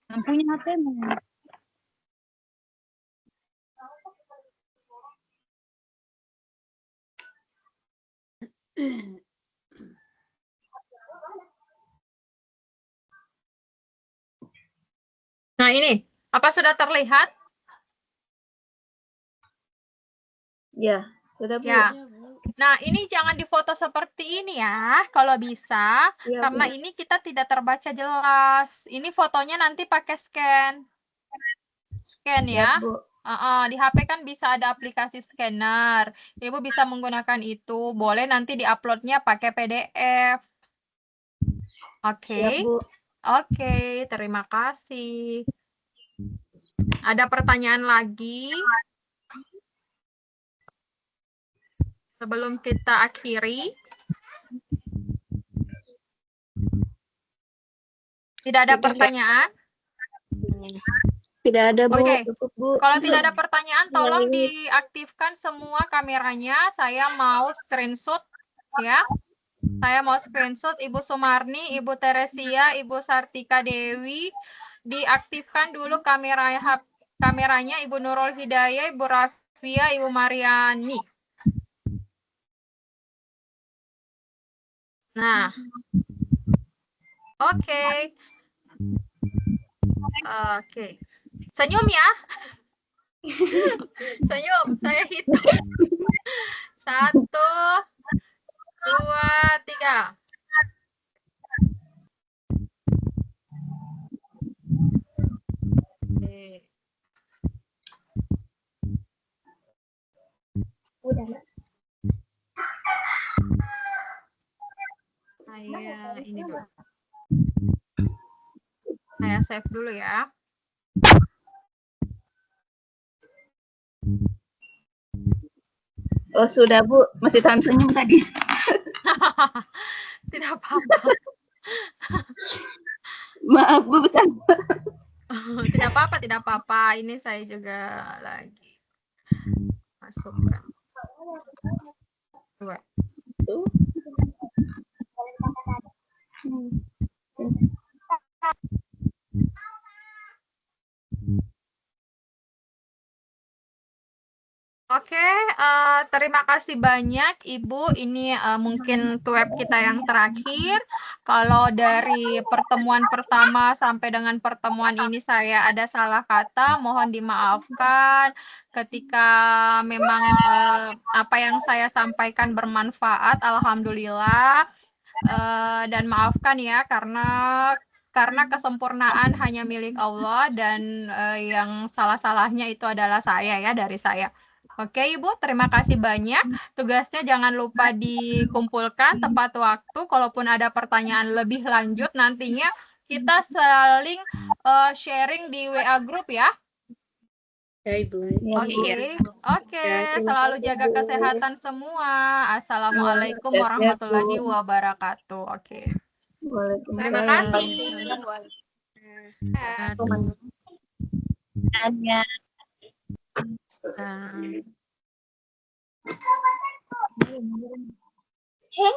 Lampunya HP-nya. Nah, ini apa sudah terlihat? Ya, sudah Bu. Ya. Nah, ini jangan difoto seperti ini ya, kalau bisa, Iya, karena Bu. ini kita tidak terbaca jelas. Ini fotonya nanti pakai scan. Scan ya. Siap, Bu. Di HP kan bisa ada aplikasi scanner. Ibu bisa menggunakan itu. Boleh nanti diuploadnya pakai PDF. Oke. Siap, Bu. Oke, terima kasih. Ada pertanyaan lagi? Sebelum kita akhiri. Tidak ada pertanyaan? Tidak ada, Bu. Oke. Cukup, Bu. Kalau tidak ada pertanyaan, tolong diaktifkan semua kameranya. Saya mau screenshot ya. Saya mau screenshot Ibu Sumarni, Ibu Teresia, Ibu Sartika Dewi. Diaktifkan dulu kameranya Ibu Nurul Hidayah, Ibu Rafia, Ibu Mariani. Nah. Oke. Oke. Senyum ya. Senyum, saya hitung. 1, 2, 3. Udah, Mak. Saya ini dulu. Saya save dulu ya. Oh, sudah, Bu. Masih tahan senyum tadi. Tidak apa-apa. Maaf, Bu. Tidak apa-apa, tidak apa-apa. Ini saya juga lagi masukkan. 2. Oke, terima kasih banyak Ibu. Ini mungkin web kita yang terakhir. Kalau dari pertemuan pertama sampai dengan pertemuan ini saya ada salah kata, mohon dimaafkan. Ketika memang apa yang saya sampaikan bermanfaat, alhamdulillah. Dan maafkan ya karena kesempurnaan hanya milik Allah dan yang salah-salahnya itu adalah saya ya, dari saya. Oke Ibu, terima kasih banyak. Tugasnya jangan lupa dikumpulkan tepat waktu. Kalaupun ada pertanyaan lebih lanjut nantinya kita saling sharing di WA group ya. Ya, Ibu. Oke. Selalu jaga kesehatan semua. Assalamualaikum warahmatullahi wabarakatuh. Oke. Terima kasih. Heh.